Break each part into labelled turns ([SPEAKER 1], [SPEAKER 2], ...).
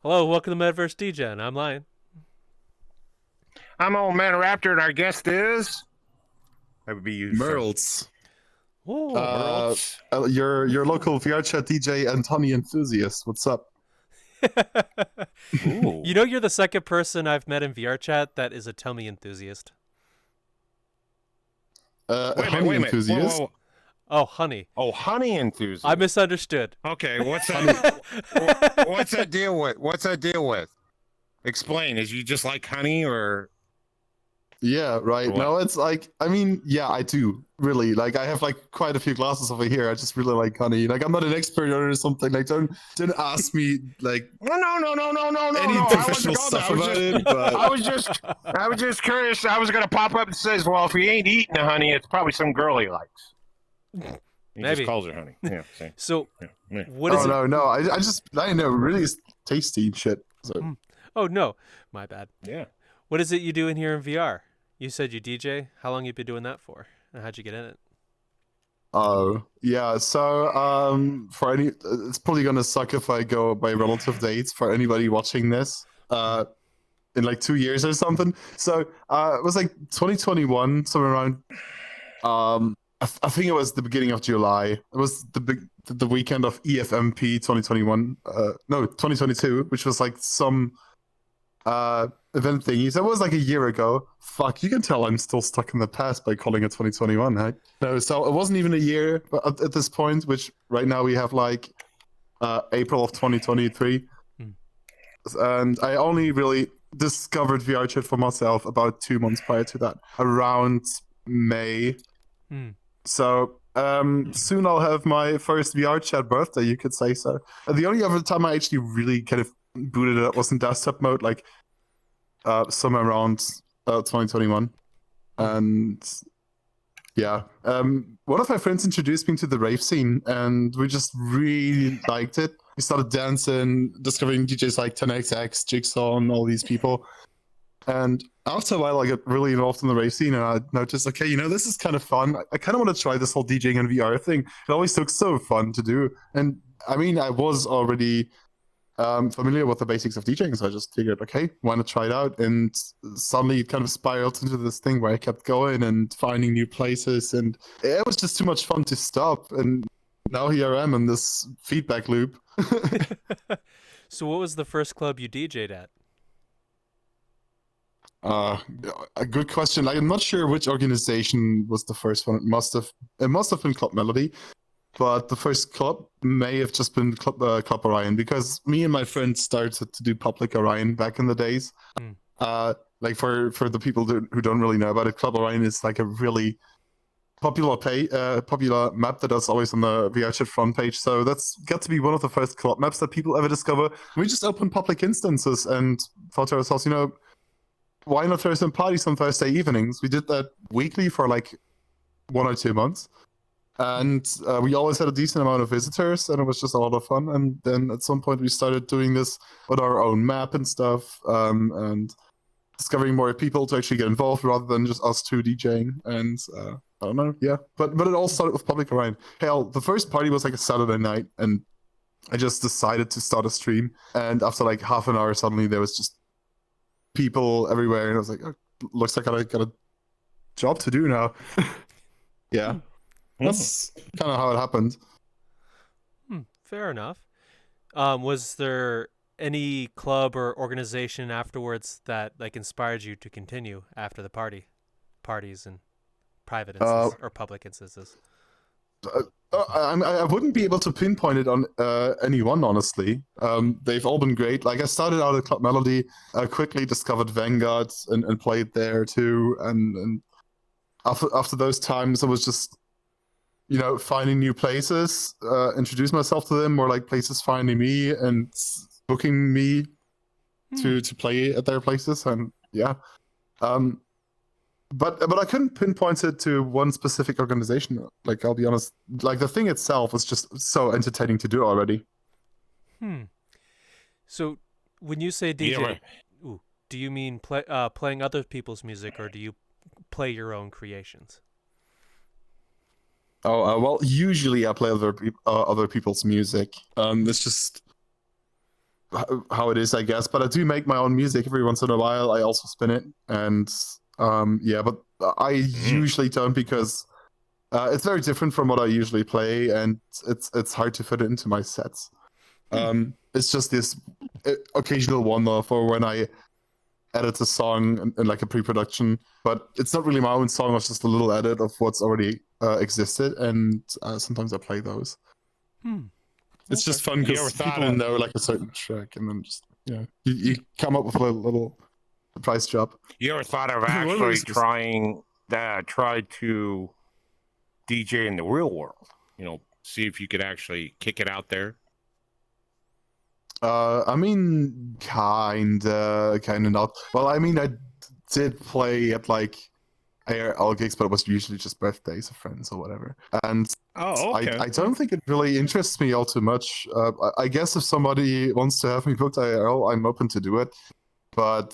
[SPEAKER 1] Hello, welcome to Metaverse Degen. I'm Lion.
[SPEAKER 2] I'm old man Raptor, and our guest is. That would be you, sir.
[SPEAKER 3] Merlz,
[SPEAKER 1] Oh,
[SPEAKER 2] Merlz.
[SPEAKER 3] your local VRChat DJ and Tony enthusiast. What's up?
[SPEAKER 2] Ooh.
[SPEAKER 1] you know you're the second person I've met in VRChat that is a Tummy enthusiast.
[SPEAKER 2] Wait a minute.
[SPEAKER 3] Honey
[SPEAKER 2] Wait a minute.
[SPEAKER 3] enthusiast.
[SPEAKER 2] Whoa.
[SPEAKER 1] Oh, honey.
[SPEAKER 2] Oh, honey enthusiast.
[SPEAKER 1] I misunderstood.
[SPEAKER 2] Okay, what's that? What's that deal with? What's that deal with? Explain. Is you just like honey, or
[SPEAKER 3] Yeah, right.
[SPEAKER 2] What?
[SPEAKER 3] No, it's like, I mean, yeah, I do really. Like, I have like quite a few glasses over here. I just really like honey. Like, I'm not an expert or something. Like, don't ask me like
[SPEAKER 2] no.
[SPEAKER 3] any
[SPEAKER 2] I
[SPEAKER 3] professional
[SPEAKER 2] wasn't
[SPEAKER 3] stuff
[SPEAKER 2] going there.
[SPEAKER 3] about it. But
[SPEAKER 2] I was just curious. I was gonna pop up and says, "Well, if he ain't eating the honey, it's probably some girl he likes." He
[SPEAKER 1] Maybe.
[SPEAKER 2] just calls her honey. Yeah. See?
[SPEAKER 1] So,
[SPEAKER 2] Yeah.
[SPEAKER 1] what is it?
[SPEAKER 3] no. I know, really is tasty and shit. So
[SPEAKER 1] Oh, no. My bad.
[SPEAKER 2] Yeah.
[SPEAKER 1] What is it you do in here in VR? You said you DJ. How long you been doing that for? And how'd you get in it?
[SPEAKER 3] oh yeah, so for any, it's probably gonna suck if I go by relative dates for anybody watching this in like 2 years or something. So it was like 2021, somewhere around. I think it was the beginning of July. It was the weekend of EFMP 2021. No, 2022, which was like some event thingy. So it was like a year ago. Fuck, you can tell I'm still stuck in the past by calling it 2021, right? No, so it wasn't even a year at this point, which right now we have like April of 2023.
[SPEAKER 1] Hmm.
[SPEAKER 3] And I only really discovered VRChat for myself about 2 months prior to that, around May.
[SPEAKER 1] Hmm.
[SPEAKER 3] So soon I'll have my first VRChat birthday, you could say so. The only other time I actually really kind of booted it up was in desktop mode, like somewhere around 2021. And yeah, one of my friends introduced me to the rave scene, and we just really liked it. We started dancing, discovering DJs like 10XX, Jigsaw, and all these people. And after a while, I got really involved in the rave scene, and I noticed, okay, this is kind of fun. I kind of want to try this whole DJing and VR thing. It always looks so fun to do. And I mean, I was already familiar with the basics of DJing, so I just figured, okay, why not try it out? And suddenly it kind of spiraled into this thing where I kept going and finding new places, and it was just too much fun to stop. And now here I am in this feedback loop.
[SPEAKER 1] So, what was the first club you DJ'd at?
[SPEAKER 3] A good question. Like, I'm not sure which organization was the first one. It must have been Club Melody, but the first club may have just been Club Orion, because me and my friends started to do Public Orion back in the days. Like for the people who don't really know about it, Club Orion is like a really popular map that is always on the VRChat front page. So that's got to be one of the first club maps that people ever discover. We just opened public instances and thought to ourselves, why not throw some parties on Thursday evenings? We did that weekly for like 1 or 2 months. And we always had a decent amount of visitors, and it was just a lot of fun. And then at some point we started doing this with our own map and stuff, and discovering more people to actually get involved rather than just us two DJing. And I don't know, yeah. But it all started with Public Orion. Hell, the first party was like a Saturday night, and I just decided to start a stream. And after like half an hour, suddenly there was just people everywhere, and I was like, oh, looks like I got a job to do now. Yeah, that's kind of how it happened.
[SPEAKER 1] Fair enough. Was there any club or organization afterwards that like inspired you to continue after the parties and private instances or public instances?
[SPEAKER 3] I wouldn't be able to pinpoint it on anyone, honestly. They've all been great. Like, I started out at Club Melody, quickly discovered Vanguard and played there too. And after those times, I was just, finding new places, introduce myself to them, or like places finding me and booking me to play at their places. And yeah. But I couldn't pinpoint it to one specific organization. Like, I'll be honest, like the thing itself was just so entertaining to do already.
[SPEAKER 1] So when you say DJ,
[SPEAKER 2] Yeah,
[SPEAKER 1] do you mean playing other people's music, or do you play your own creations?
[SPEAKER 3] Oh, well, usually I play other people's music. It's just how it is, I guess. But I do make my own music every once in a while. I also spin it, and yeah. But I usually don't because it's very different from what I usually play, and it's hard to fit it into my sets. It's just this occasional one-off, or when I edit a song in like a pre-production, but it's not really my own song. It's just a little edit of what's already existed, and sometimes I play those. It's just fun because people know like a certain track, and then just you come up with a little surprise job.
[SPEAKER 2] You ever thought of actually try to DJ in the real world? See if you could actually kick it out there.
[SPEAKER 3] I mean, kinda not. Well, I mean, I did play at like ARL gigs, but it was usually just birthdays of friends or whatever. And I don't think it really interests me all too much. I guess if somebody wants to have me booked IRL, I'm open to do it. But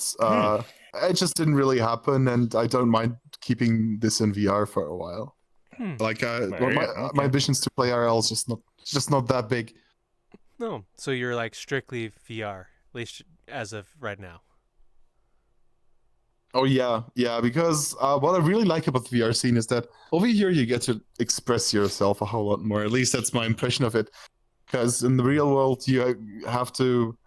[SPEAKER 3] it just didn't really happen, and I don't mind keeping this in VR for a while. Like my ambitions to play IRL is just not that big.
[SPEAKER 1] No, so you're like strictly VR, at least as of right now.
[SPEAKER 3] Oh yeah, because what I really like about the VR scene is that over here you get to express yourself a whole lot more. At least that's my impression of it. Because in the real world you have to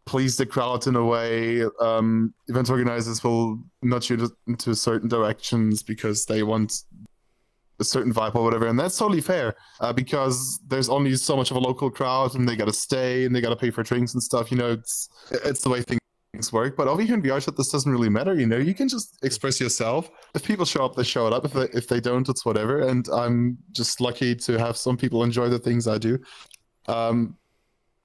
[SPEAKER 3] please the crowd in a way. Event organizers will nudge you into certain directions because they want a certain vibe or whatever, and that's totally fair because there's only so much of a local crowd, and they gotta stay and they gotta pay for drinks and stuff. It's the way things work. But over here in VRChat, this doesn't really matter. You can just express yourself. If people show up, they show up. If they don't, it's whatever. And I'm just lucky to have some people enjoy the things I do,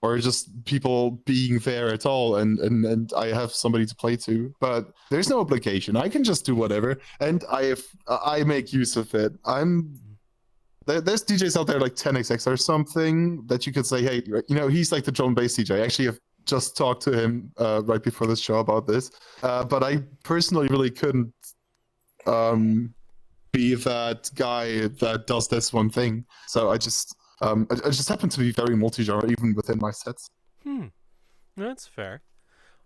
[SPEAKER 3] or just people being there at all, and I have somebody to play to. But there's no obligation. I can just do whatever, and I make use of it. There's DJs out there like 10xx or something that you could say, hey, he's like the drum and bass DJ. Actually, I've just talked to him right before this show about this, but I personally really couldn't be that guy that does this one thing. So I just happen to be very multi-genre even within my sets.
[SPEAKER 1] That's fair.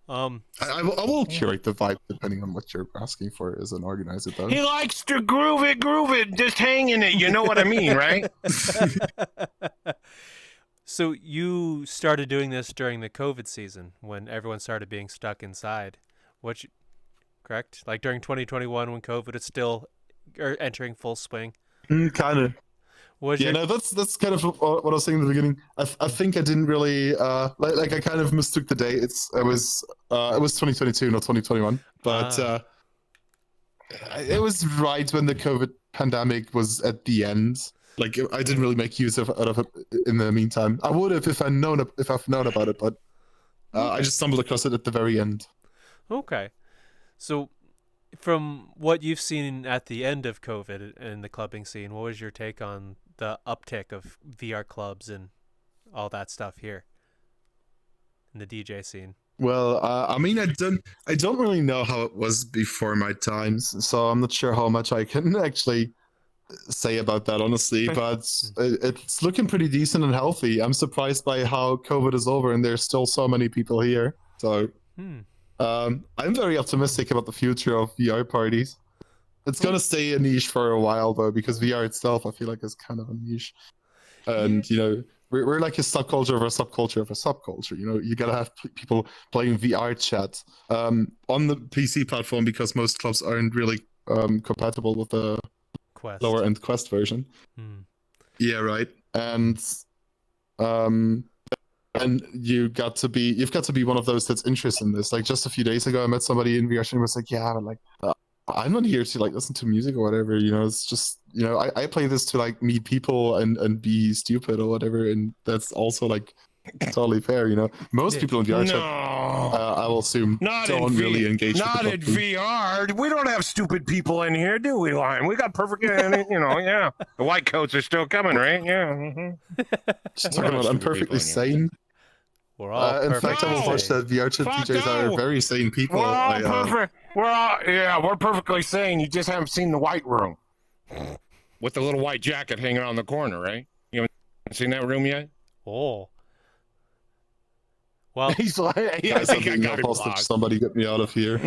[SPEAKER 3] I will curate the vibe depending on what you're asking for as an organizer, though.
[SPEAKER 2] He likes to groove it, just hanging it. You know what I mean, right?
[SPEAKER 1] So you started doing this during the COVID season when everyone started being stuck inside. Correct? Like during 2021 when COVID is still entering full swing?
[SPEAKER 3] Kind of. That's kind of what I was saying in the beginning. I think I didn't really like I kind of mistook the date. It was 2022, not 2021. But it was right when the COVID pandemic was at the end. Like I didn't really make use out of it in the meantime. I would have if I've known about it, but I just stumbled across it at the very end.
[SPEAKER 1] Okay, so from what you've seen at the end of COVID in the clubbing scene, what was your take on the uptick of VR clubs and all that stuff here in the DJ scene?
[SPEAKER 3] Well, I mean, I don't really know how it was before my times, so I'm not sure how much I can actually say about that, honestly. But it's looking pretty decent and healthy. I'm surprised by how COVID is over and there's still so many people here. So I'm very optimistic about the future of VR parties. It's gonna stay a niche for a while though, because VR itself, I feel like, is kind of a niche. And we're like a subculture of a subculture of a subculture. You gotta have people playing VRChat on the PC platform because most clubs aren't really compatible with the lower end Quest version. Yeah, right. And you've got to be one of those that's interested in this. Like just a few days ago, I met somebody in VR and was like, "Yeah, but like, I'm not here to like listen to music or whatever. It's just I play this to like meet people and be stupid or whatever, and that's also like totally fair. Most people in VR chat, I will assume, don't really engage.
[SPEAKER 2] Not in VR. We don't have stupid people in here, do we, Lion? We got perfect. Yeah. The white coats are still coming, right? Yeah.
[SPEAKER 3] Just talking about, I'm perfectly sane.
[SPEAKER 1] We're all
[SPEAKER 3] in fact, I will watch that VR chat DJs are very sane people.
[SPEAKER 2] We're all perfect. We're perfectly sane. You just haven't seen the white room with the little white jacket hanging on the corner, right? You haven't seen that room yet?
[SPEAKER 1] Oh. Well,
[SPEAKER 2] He's like, I
[SPEAKER 3] Guys, I'm
[SPEAKER 2] think I
[SPEAKER 3] being
[SPEAKER 2] got him
[SPEAKER 3] hostage.
[SPEAKER 2] blocked.
[SPEAKER 3] Somebody get me out of here.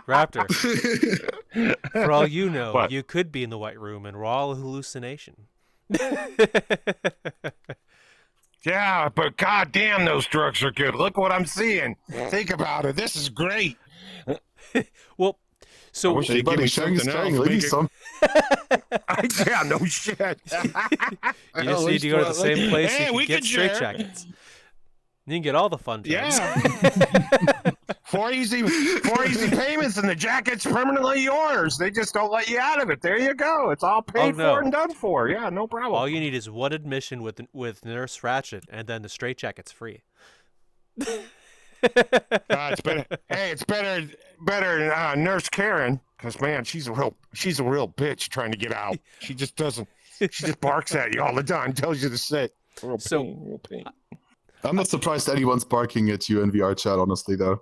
[SPEAKER 1] Raptor, for all you know,
[SPEAKER 2] What?
[SPEAKER 1] you could be in the White Room and we're all a hallucination.
[SPEAKER 2] Yeah, but goddamn, those drugs are good. Look what I'm seeing. Think about it. This is great.
[SPEAKER 1] Well,
[SPEAKER 2] I
[SPEAKER 1] so
[SPEAKER 2] wish they'd give
[SPEAKER 3] Buddy,
[SPEAKER 2] me
[SPEAKER 3] sharing is
[SPEAKER 2] something
[SPEAKER 3] caring.
[SPEAKER 2] else.
[SPEAKER 3] Leave me
[SPEAKER 2] Make it-
[SPEAKER 3] some.
[SPEAKER 2] Yeah, no shit.
[SPEAKER 1] you just need to go to the same place
[SPEAKER 2] Hey,
[SPEAKER 1] you
[SPEAKER 2] we
[SPEAKER 1] can get
[SPEAKER 2] could share.
[SPEAKER 1] straitjackets. You can get all the fun drugs.
[SPEAKER 2] Yeah. Four easy payments and the jacket's permanently yours. They just don't let you out of it. There you go. It's all paid
[SPEAKER 1] no.
[SPEAKER 2] for and done for. Yeah, no problem.
[SPEAKER 1] All you need is one admission with Nurse Ratchet, and then the straitjacket's free.
[SPEAKER 2] It's better. Hey, it's better than Nurse Karen, because man, she's a real bitch trying to get out. She just doesn't. She just barks at you all the time, tells you to sit. Real pain.
[SPEAKER 3] I'm not surprised anyone's barking at you in VR chat, honestly, though.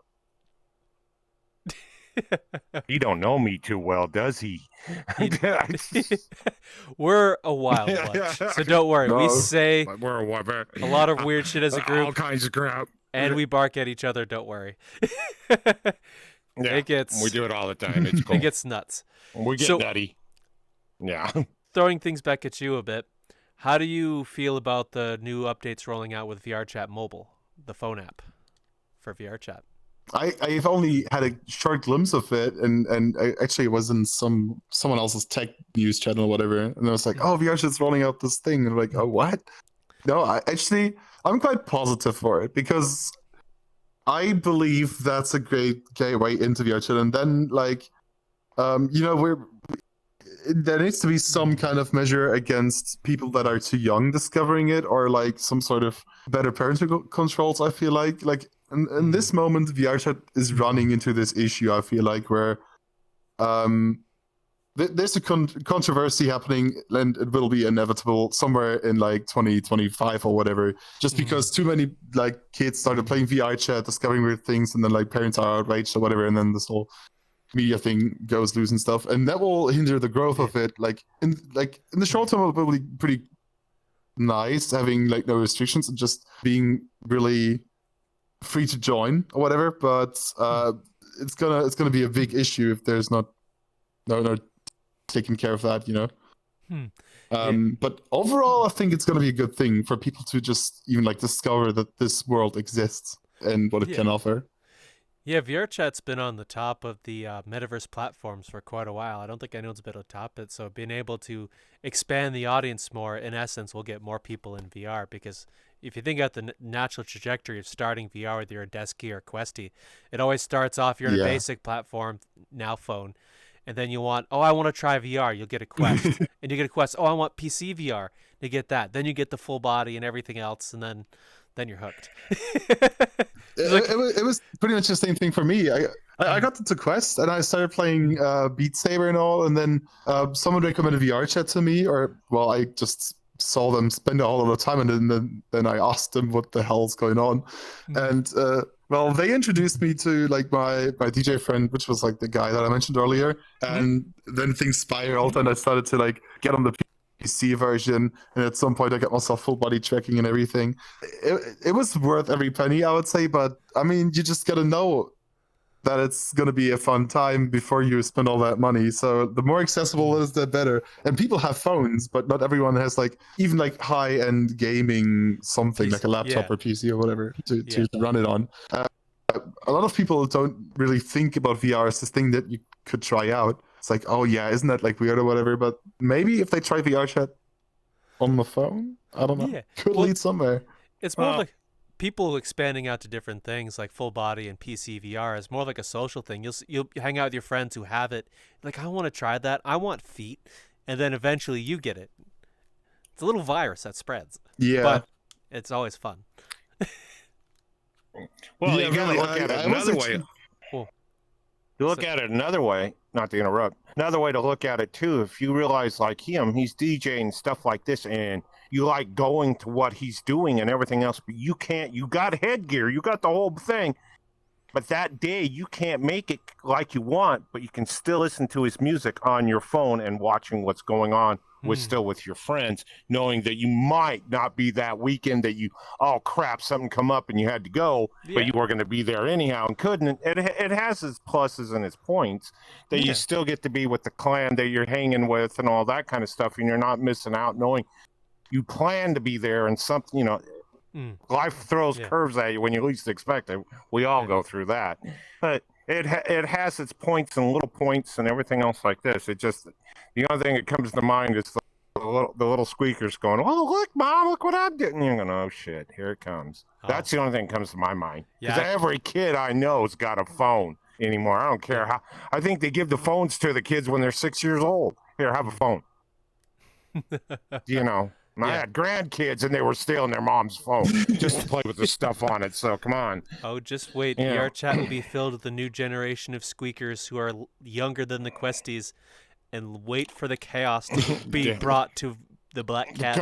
[SPEAKER 2] He don't know me too well, does he?
[SPEAKER 1] We're a wild bunch, so don't worry. We
[SPEAKER 3] No.
[SPEAKER 1] say
[SPEAKER 2] We're a
[SPEAKER 1] lot of weird shit as a
[SPEAKER 2] all
[SPEAKER 1] group,
[SPEAKER 2] kinds of crap.
[SPEAKER 1] and we bark at each other. Don't worry.
[SPEAKER 2] Yeah, we do it all the time. It's cool.
[SPEAKER 1] It gets nuts.
[SPEAKER 2] We get
[SPEAKER 1] So-
[SPEAKER 2] nutty. Yeah.
[SPEAKER 1] Throwing things back at you a bit, how do you feel about the new updates rolling out with VRChat Mobile, the phone app for VRChat?
[SPEAKER 3] I've only had a short glimpse of it, and I actually was in someone else's tech news channel or whatever, and I was like, oh, VR chat's rolling out this thing, and I'm like, oh, what? No, I'm quite positive for it, because I believe that's a great gateway into VR chat, and then there needs to be some kind of measure against people that are too young discovering it, or like some sort of better parental controls. I feel like in this moment, VRChat is running into this issue. I feel like where there's a controversy happening, and it will be inevitable somewhere in like 2025 or whatever. Just because too many like kids started playing VRChat, discovering weird things, and then like parents are outraged or whatever, and then this whole media thing goes loose and stuff, and that will hinder the growth of it. Like in the short term, it'll probably be pretty nice having like no restrictions and just being really free to join or whatever. But it's gonna be a big issue if there's no taking care of that, you know. But overall, I think it's gonna be a good thing for people to just even like discover that this world exists and what it can offer.
[SPEAKER 1] Yeah, VRChat's been on the top of the Metaverse platforms for quite a while. I don't think anyone's been on top it, so being able to expand the audience more, in essence, will get more people in VR, because if you think about the natural trajectory of starting VR with your Desky or Questy, it always starts off, you're in a basic platform, now phone, and then you want, I want to try VR, you'll get a Quest, and you get a Quest, I want PC VR, you get that, then you get the full body and everything else, and then you're hooked.
[SPEAKER 3] It was pretty much the same thing for me. I got into Quest and I started playing Beat Saber and all, and then someone recommended VRChat to me, or well, I just saw them spend all of the time, and then I asked them what the hell's going on, and well, they introduced me to like my DJ friend, which was like the guy that I mentioned earlier, and then things spiraled, and I started to like get on the PC version, and at some point I got myself full body tracking and everything. It was worth every penny, I would say, but I mean, you just gotta know that it's gonna be a fun time before you spend all that money. So the more accessible it is, the better. And people have phones, but not everyone has like even like high-end gaming something like a laptop or PC or whatever to run it on. A lot of people don't really think about VR as this thing that you could try out. It's like, oh yeah, isn't that like weird or whatever? But maybe if they try VRChat on the phone, I don't know, could lead somewhere.
[SPEAKER 1] It's more like people expanding out to different things, like full body and PC VR is more like a social thing. You'll hang out with your friends who have it, like, I want to try that, I want feet, and then eventually you get it. It's a little virus that spreads.
[SPEAKER 3] Yeah,
[SPEAKER 1] but it's always fun.
[SPEAKER 2] Well, you gotta look at it another way. You look at it another way, not to interrupt. Another way to look at it too, if you realize like him, he's DJing stuff like this, and you like going to what he's doing and everything else, but you can't. You got headgear, you got the whole thing, but that day you can't make it like you want. But you can still listen to his music on your phone and watching what's going on was still with your friends, knowing that you might not be that weekend that you, oh crap, something come up and you had to go, but you were going to be there anyhow and couldn't. It has its pluses and its points that you still get to be with the clan that you're hanging with and all that kind of stuff, and you're not missing out knowing you plan to be there and something, life throws curves at you when you least expect it. We all go through that, but it has its points and little points and everything else like this. It just, the only thing that comes to mind is the little squeakers going, oh, look, Mom, look what I'm doing. You're going, oh, shit, here it comes. Oh. That's the only thing that comes to my mind. Because every kid I know's got a phone anymore. I don't care how. I think they give the phones to the kids when they're 6 years old. Here, have a phone. I had grandkids, and they were stealing their mom's phone just to play with the stuff on it. So, come on.
[SPEAKER 1] Oh, just wait. VRChat will be filled with a new generation of squeakers who are younger than the Questies, and wait for the chaos to be brought to the Black Cat.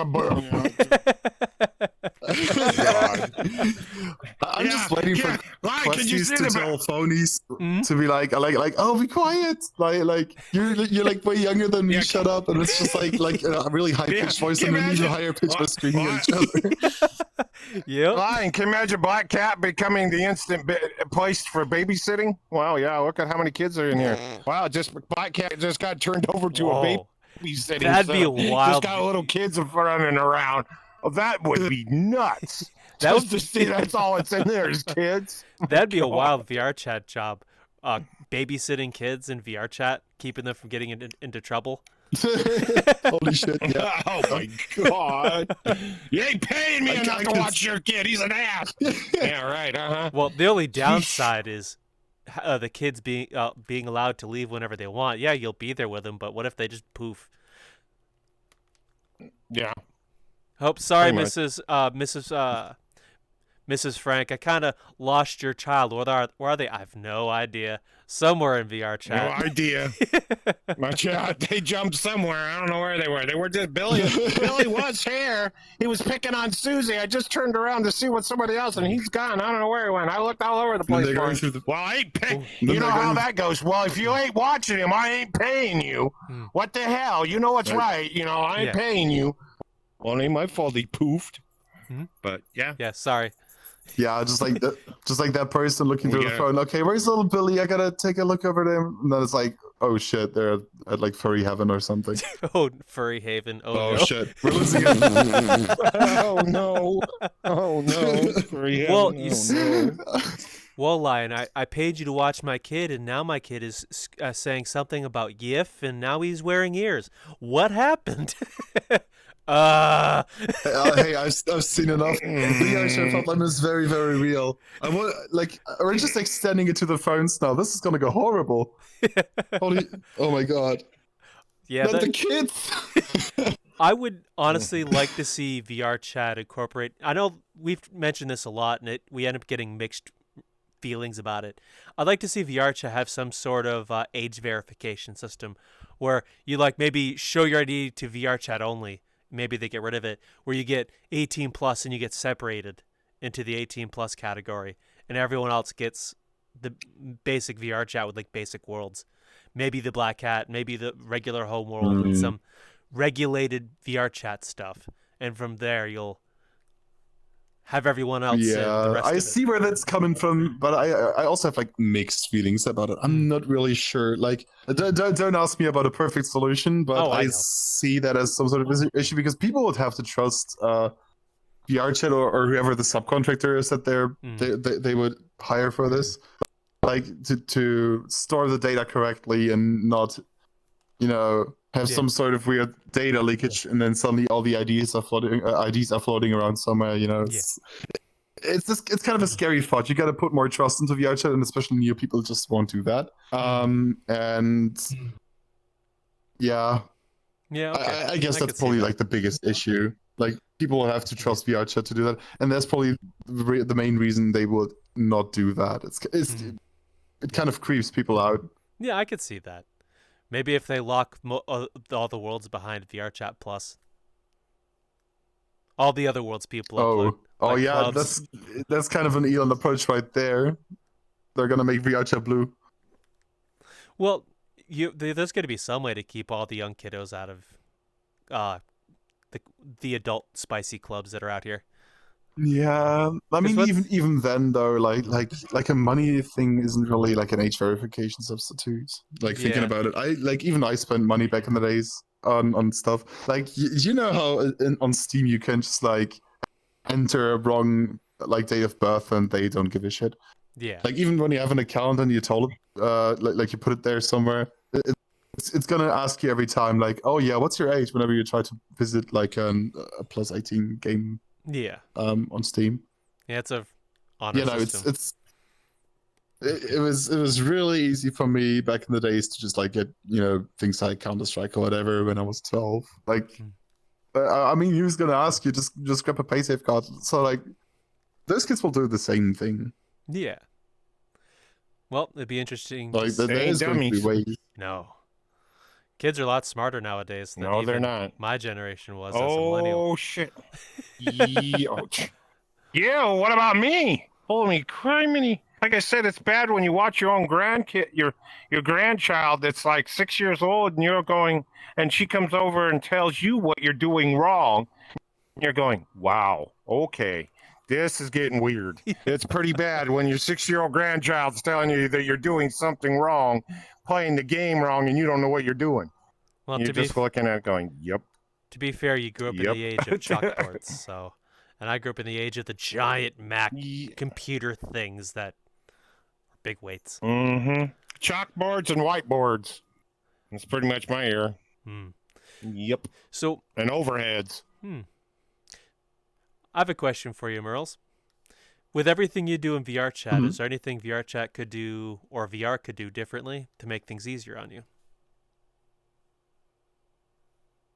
[SPEAKER 3] I'm just waiting for Questies to tell phonies to be like, oh, be quiet. Like you're like way younger than me. Shut up. And it's just like a really high pitched voice and then even higher pitched by screaming at each other.
[SPEAKER 2] Can you imagine Black Cat becoming the instant place for babysitting? Wow, yeah. Look at how many kids are in here. Wow, Black Cat just got turned over to a babysitting.
[SPEAKER 1] That'd be a wild.
[SPEAKER 2] Just got little kids running around. Oh, that would be nuts. That's all it's in there is kids.
[SPEAKER 1] That'd be a wild VRChat job. Babysitting kids in VRChat, keeping them from getting into trouble.
[SPEAKER 3] Holy shit! Yeah.
[SPEAKER 2] Oh my god! You ain't paying me enough to watch your kid. He's an ass. Yeah, right.
[SPEAKER 1] Well, the only downside is the kids being allowed to leave whenever they want. Yeah, you'll be there with them, but what if they just poof?
[SPEAKER 2] Yeah.
[SPEAKER 1] Sorry, Mrs. Frank. I kind of lost your child. Where are they? I have no idea. Somewhere in VRChat.
[SPEAKER 2] No idea. My child, they jumped somewhere. I don't know where they were. They were just Billy. Billy was here. He was picking on Susie. I just turned around to see what somebody else, and he's gone. I don't know where he went. I looked all over the place for him. Well, I ain't paying. You know how that goes. Well, if you ain't watching him, I ain't paying you. What the hell? You know what's right. I ain't paying you. Well, it ain't my fault he poofed. But yeah.
[SPEAKER 1] Yeah, sorry.
[SPEAKER 3] Yeah, just like that person looking through the phone. Okay, where's little Billy? I gotta take a look over them. And then it's like, oh shit, they're at like furry heaven or something.
[SPEAKER 1] Oh, furry haven. Oh no.
[SPEAKER 3] Shit, we're losing it.
[SPEAKER 2] Oh no. Oh no. Furry heaven.
[SPEAKER 1] Well, you see. Well, Lion, I paid you to watch my kid, and now my kid is saying something about Yif, and now he's wearing ears. What happened?
[SPEAKER 3] Hey, I've seen enough. The actual problem is very, very real. We're just extending it to the phones now. This is gonna go horrible. Oh my god.
[SPEAKER 1] Yeah,
[SPEAKER 3] not the kids.
[SPEAKER 1] I would honestly like to see VRChat incorporate. I know we've mentioned this a lot, and we end up getting mixed feelings about it. I'd like to see VRChat have some sort of age verification system where you maybe show your ID to VRChat only. Maybe they get rid of it, where you get 18 plus and you get separated into the 18 plus category, and everyone else gets the basic VRChat with basic worlds. Maybe the Black Cat, maybe the regular home world with some regulated VRChat stuff, and from there you'll have everyone else.
[SPEAKER 3] Yeah, I see where that's coming from, but I also have mixed feelings about it. I'm not really sure. Don't ask me about a perfect solution, but I see that as some sort of issue because people would have to trust VRChat or whoever the subcontractor is that they would hire for this, to store the data correctly and not, have some sort of weird data leakage, and then suddenly all the IDs are floating around somewhere. It's kind of a scary thought. You got to put more trust into VRChat, and especially new people just won't do that. And yeah, okay. I guess that's probably the biggest issue. People will have to trust VRChat to do that, and that's probably the main reason they would not do that. It kind of creeps people out.
[SPEAKER 1] Yeah, I could see that. Maybe if they lock all the worlds behind VRChat Plus, all the other worlds people upload.
[SPEAKER 3] Yeah, that's kind of an Elon approach right there. They're gonna make VRChat blue.
[SPEAKER 1] Well, there's gonna be some way to keep all the young kiddos out of uh the adult spicy clubs that are out here.
[SPEAKER 3] Yeah, I mean,
[SPEAKER 1] what's-
[SPEAKER 3] even then though, like a money thing isn't really like an age verification substitute. Like thinking
[SPEAKER 1] Yeah.
[SPEAKER 3] about it, even I spent money back in the days on stuff. Like you know how on Steam you can just like enter a wrong like date of birth and they don't give a shit.
[SPEAKER 1] Yeah.
[SPEAKER 3] Like even when you have an account and you told it, like you put it there somewhere, it's gonna ask you every time like, oh yeah, what's your age? Whenever you try to visit like a plus 18 game.
[SPEAKER 1] Yeah.
[SPEAKER 3] On Steam.
[SPEAKER 1] Yeah, it's a honor system.
[SPEAKER 3] It was really easy for me back in the days to just like get things like Counter-Strike or whatever when I was 12. Like, I mean, he was gonna ask you just grab a paysafe card. So like, those kids will do the same thing.
[SPEAKER 1] Yeah. Well, it'd be interesting.
[SPEAKER 3] Like there is going to be ways.
[SPEAKER 1] No. Kids are a lot smarter nowadays than
[SPEAKER 2] No, they're
[SPEAKER 1] even
[SPEAKER 2] not.
[SPEAKER 1] my generation was as a millennial.
[SPEAKER 2] Oh shit. Yeah, what about me? Holy criminy. Like I said, it's bad when you watch your own grandkid, your grandchild that's like 6 years old, and you're going, and she comes over and tells you what you're doing wrong. And you're going, wow, okay, this is getting weird. It's pretty bad when your 6-year-old grandchild's telling you that you're doing something wrong, playing the game wrong, and you don't know what you're doing.
[SPEAKER 1] Well,
[SPEAKER 2] You're just looking at it going, yep.
[SPEAKER 1] To be fair, you grew up in the age of chalkboards, so, and I grew up in the age of the giant Mac computer things that are big weights.
[SPEAKER 2] Mm-hmm. Chalkboards and whiteboards. That's pretty much my era. Yep.
[SPEAKER 1] So.
[SPEAKER 2] And overheads.
[SPEAKER 1] I have a question for you, Merlz. With everything you do in VRChat, is there anything VRChat could do or VR could do differently to make things easier on you?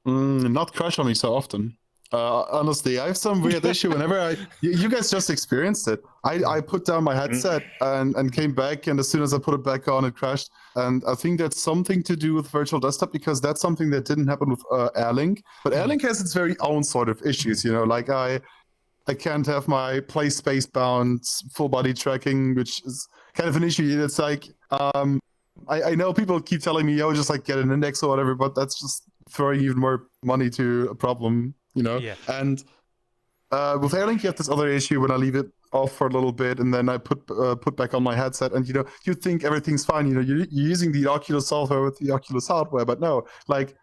[SPEAKER 3] Not crash on me so often. Honestly, I have some weird issue whenever you guys just experienced it. I put down my headset and came back, and as soon as I put it back on, it crashed. And I think that's something to do with virtual desktop, because that's something that didn't happen with Airlink. But Airlink has its very own sort of issues, like I can't have my play space bound full body tracking, which is kind of an issue. It's like I know people keep telling me, just like get an index or whatever, but that's just throwing even more money to a problem,
[SPEAKER 1] Yeah.
[SPEAKER 3] And with Airlink, you have this other issue when I leave it off for a little bit and then I put back on my headset, and you think everything's fine. You're using the Oculus software with the Oculus hardware, but no, like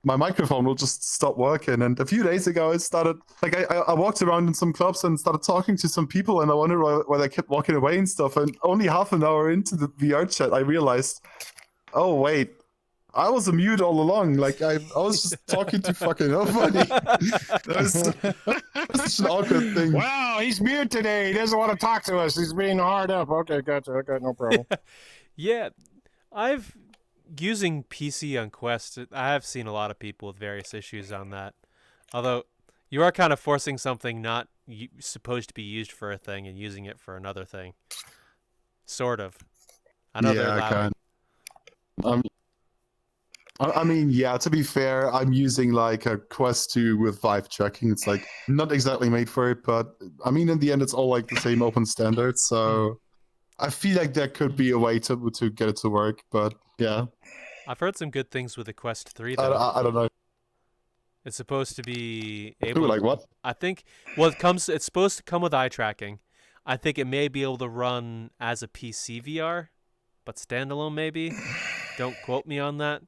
[SPEAKER 3] my microphone will just stop working. And a few days ago, it started like I walked around in some clubs and started talking to some people, and I wondered why they kept walking away and stuff. And only half an hour into the VRChat, I realized, oh wait, I was a mute all along. Like I was just talking to fucking nobody. That's such an awkward thing.
[SPEAKER 2] Wow, he's mute today. He doesn't want to talk to us. He's being hard up. Okay, gotcha. Okay, no problem.
[SPEAKER 1] Yeah, using PC on Quest, I have seen a lot of people with various issues on that. Although you are kind of forcing something not supposed to be used for a thing and using it for another thing. Sort of. I know they're allowed.
[SPEAKER 3] I mean, yeah, to be fair, I'm using like a Quest 2 with Vive tracking. It's like not exactly made for it, but I mean, in the end, it's all like the same open standards. So I feel like there could be a way to get it to work, but yeah.
[SPEAKER 1] I've heard some good things with the Quest 3, though.
[SPEAKER 3] I don't know.
[SPEAKER 1] It's supposed to be able.
[SPEAKER 3] Like what?
[SPEAKER 1] I think. Well, it's supposed to come with eye tracking. I think it may be able to run as a PC VR, but standalone maybe. Don't quote me on that.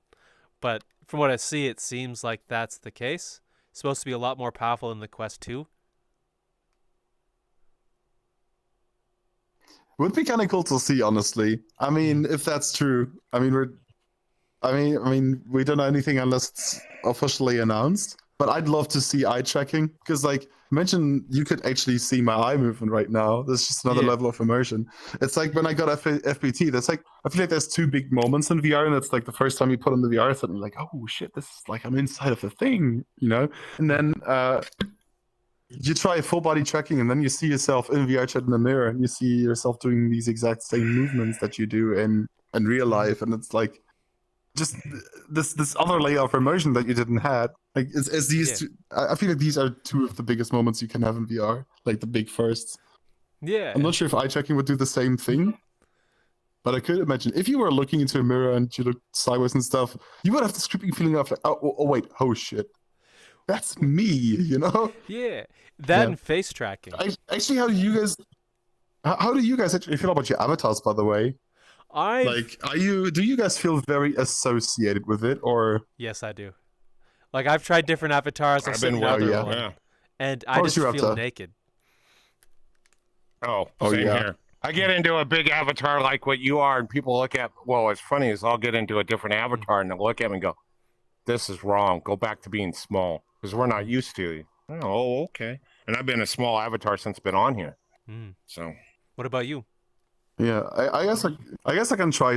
[SPEAKER 1] But from what I see, it seems like that's the case. It's supposed to be a lot more powerful than the Quest 2.
[SPEAKER 3] Would be kind of cool to see, honestly. I mean, if that's true. I mean, we don't know anything unless it's officially announced. But I'd love to see eye tracking, because, like, imagine you could actually see my eye movement right now. There's just another level of immersion. It's like when I got FPT. That's like, I feel like there's two big moments in VR, and it's like the first time you put on the VR set, and you're like, oh shit, this is like I'm inside of the thing, And then you try full body tracking, and then you see yourself in VRChat in the mirror, and you see yourself doing these exact same movements that you do in real life, and it's like just this other layer of immersion that you didn't have. Like it's these two, I feel like these are two of the biggest moments you can have in VR, like the big firsts.
[SPEAKER 1] Yeah.
[SPEAKER 3] I'm not sure if eye tracking would do the same thing, but I could imagine if you were looking into a mirror and you looked sideways and stuff, you would have this creepy feeling of like, oh wait, oh shit. that's me, you know?
[SPEAKER 1] Yeah, that and face tracking.
[SPEAKER 3] Actually, how do you guys? How do you guys actually feel about your avatars, by the way? Like, do you guys feel very associated with it, or?
[SPEAKER 1] Yes, I do. Like, I've tried different avatars. I've been another one, and I just feel naked.
[SPEAKER 2] Oh, same here. I get into a big avatar like what you are, and people look at. Well, what's funny is I'll get into a different avatar, and they'll look at me and go, "This is wrong. Go back to being small because we're not used to it." Oh, okay. And I've been a small avatar since been on here. So,
[SPEAKER 1] what about you?
[SPEAKER 3] Yeah, I guess I can try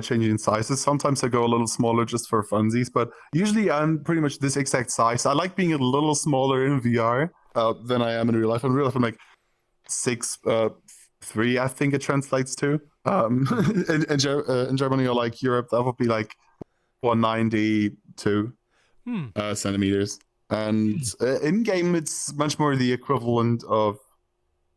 [SPEAKER 3] changing sizes. Sometimes I go a little smaller just for funsies, but usually I'm pretty much this exact size. I like being a little smaller in VR than I am in real life. In real life, I'm like 6'3", I think it translates to. In Germany or like Europe, that would be like 192 centimeters. And in game, it's much more the equivalent of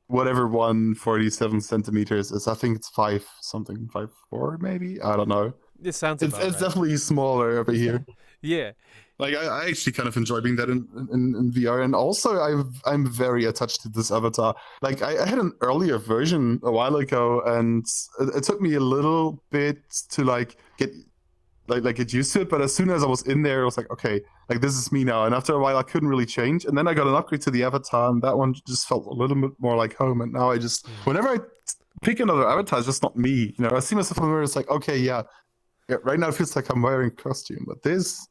[SPEAKER 3] whatever 147 centimeters is. I think it's 5'4" maybe. I don't know.
[SPEAKER 1] It sounds.
[SPEAKER 3] It's definitely smaller over here.
[SPEAKER 1] Yeah.
[SPEAKER 3] Like I actually kind of enjoy being that in VR, and also I'm very attached to this avatar. Like I had an earlier version a while ago, and it took me a little bit to like get used to it. But as soon as I was in there, I was like, okay, like this is me now. And after a while, I couldn't really change. And then I got an upgrade to the avatar, and that one just felt a little bit more like home. And now I just whenever I pick another avatar, it's just not me. You know, I see myself in the mirror. It's like, okay, yeah. Right now it feels like I'm wearing a costume, but this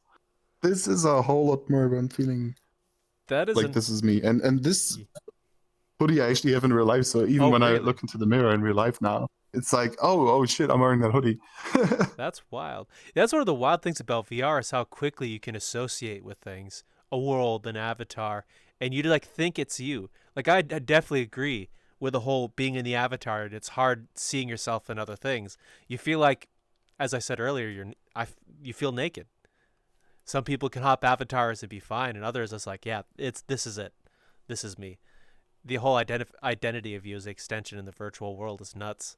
[SPEAKER 3] is a whole lot more of a feeling
[SPEAKER 1] that is
[SPEAKER 3] like this is me. And this hoodie I actually have in real life, so even when I look into the mirror in real life now, it's like, oh shit, I'm wearing that hoodie.
[SPEAKER 1] That's wild. That's one of the wild things about VR is how quickly you can associate with things, a world, an avatar, and you like think it's you. Like I definitely agree with the whole being in the avatar, and it's hard seeing yourself in other things. You feel like, as I said earlier, you feel naked. Some people can hop avatars and be fine, and others it's like, yeah, this is it. This is me. The whole identity of you as an extension in the virtual world is nuts.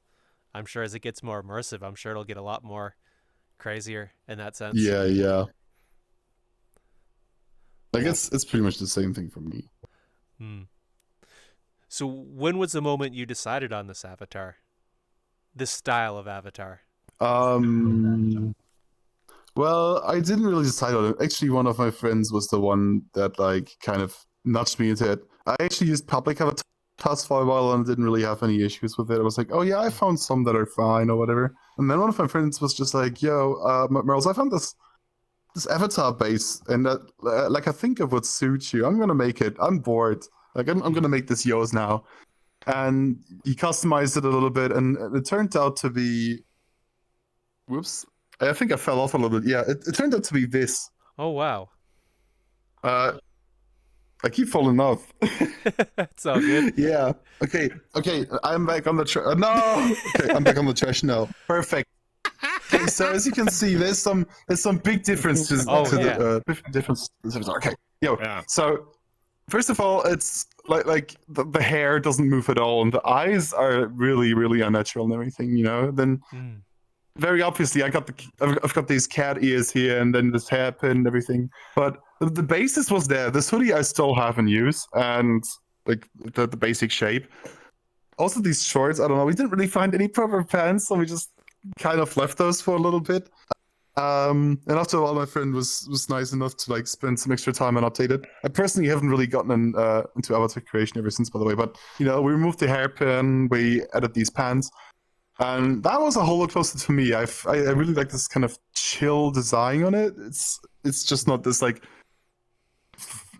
[SPEAKER 1] I'm sure as it gets more immersive, I'm sure it'll get a lot more crazier in that sense.
[SPEAKER 3] Yeah. Like it's pretty much the same thing for me.
[SPEAKER 1] So when was the moment you decided on this avatar? This style of avatar?
[SPEAKER 3] Well, I didn't really decide on it. Actually, one of my friends was the one that like kind of nudged me into it. I actually used public avatars for a while and didn't really have any issues with it. I was like, oh yeah, I found some that are fine or whatever. And then one of my friends was just like, yo, Merlz, I found this avatar base, and that like I think it would suit you. I'm gonna make it. I'm bored. Like I'm gonna make this yours now. And he customized it a little bit, and it turned out to be. Whoops. I think I fell off a little bit. Yeah, it turned out to be this.
[SPEAKER 1] Oh, wow.
[SPEAKER 3] I keep falling off.
[SPEAKER 1] It's all good.
[SPEAKER 3] Yeah. Okay. I'm back on the trash. No! Okay, I'm back on the trash now. Perfect. Okay, so as you can see, there's some big differences difference. Okay. So first of all, it's like the hair doesn't move at all, and the eyes are really, really unnatural and everything, you know? Then very obviously, I've got these cat ears here, and then this hairpin and everything. But the basis was there. This hoodie I still have in use, and like the basic shape. Also, these shorts, I don't know. We didn't really find any proper pants, so we just kind of left those for a little bit. And after a while, my friend was nice enough to like spend some extra time and update it. I personally haven't really gotten into avatar creation ever since, by the way. But you know, we removed the hairpin, we added these pants. And that was a whole lot closer to me. I really like this kind of chill design on it. It's just not this like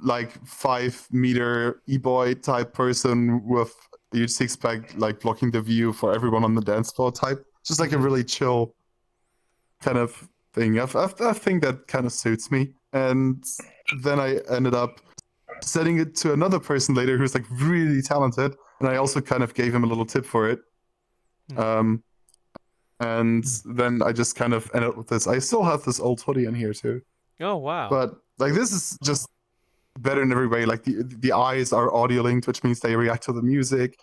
[SPEAKER 3] 5-meter e-boy type person with a huge six-pack like blocking the view for everyone on the dance floor type. Just like a really chill kind of thing. I think that kind of suits me. And then I ended up sending it to another person later who's like really talented, and I also kind of gave him a little tip for it. And then I just kind of ended up with this. I still have this old hoodie in here too.
[SPEAKER 1] Oh wow!
[SPEAKER 3] But like this is just better in every way. Like the eyes are audio linked, which means they react to the music.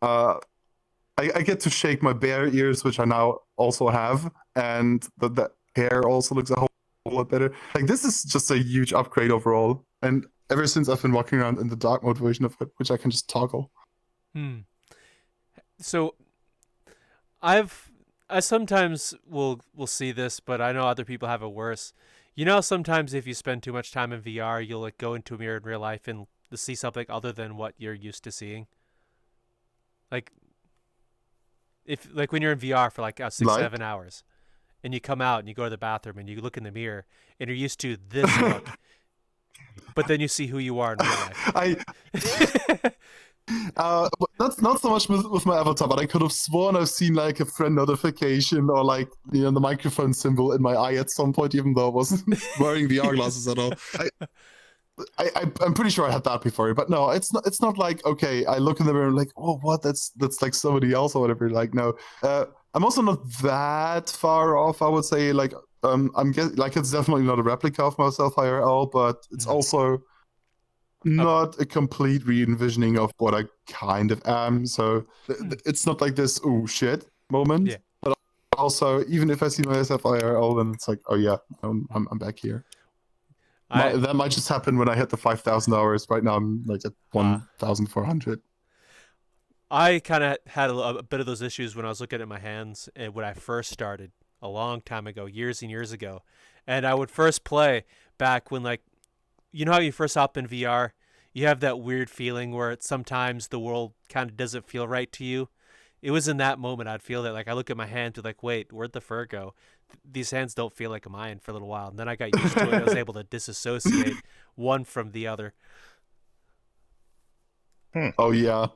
[SPEAKER 3] I get to shake my bear ears, which I now also have, and the hair also looks a whole whole lot better. Like this is just a huge upgrade overall. And ever since I've been walking around in the dark mode version of it, which I can just toggle.
[SPEAKER 1] So I sometimes will see this, but I know other people have it worse. You know, sometimes if you spend too much time in VR, you'll like go into a mirror in real life and see something other than what you're used to seeing. Like when you're in VR for like 6-7 hours, and you come out and you go to the bathroom and you look in the mirror and you're used to this look, but then you see who you are in real life.
[SPEAKER 3] Not so much with my avatar, but I could have sworn I've seen like a friend notification or like the microphone symbol in my eye at some point, even though I wasn't wearing VR glasses at all. I'm pretty sure I had that before, but no, it's not like, okay, I look in the mirror and like, oh, what? That's like somebody else or whatever. Like, no, I'm also not that far off. I would say like, I'm guessing like it's definitely not a replica of myself IRL, but it's also not a complete re-envisioning of what I kind of am. So it's not like this oh shit moment.
[SPEAKER 1] Yeah.
[SPEAKER 3] But also, even if I see myself IRL, then it's like, oh yeah, I'm back here. That might just happen when I hit the 5,000 hours. Right now, I'm like at 1,400.
[SPEAKER 1] I kind of had a bit of those issues when I was looking at my hands and when I first started a long time ago, years and years ago. And I would first play back when, like, you know how you first hop in VR? You have that weird feeling where sometimes the world kind of doesn't feel right to you. It was in that moment I'd feel that, like, I look at my hand to like, wait, where'd the fur go? These hands don't feel like mine for a little while. And then I got used to it. I was able to disassociate one from the other.
[SPEAKER 3] Oh, yeah.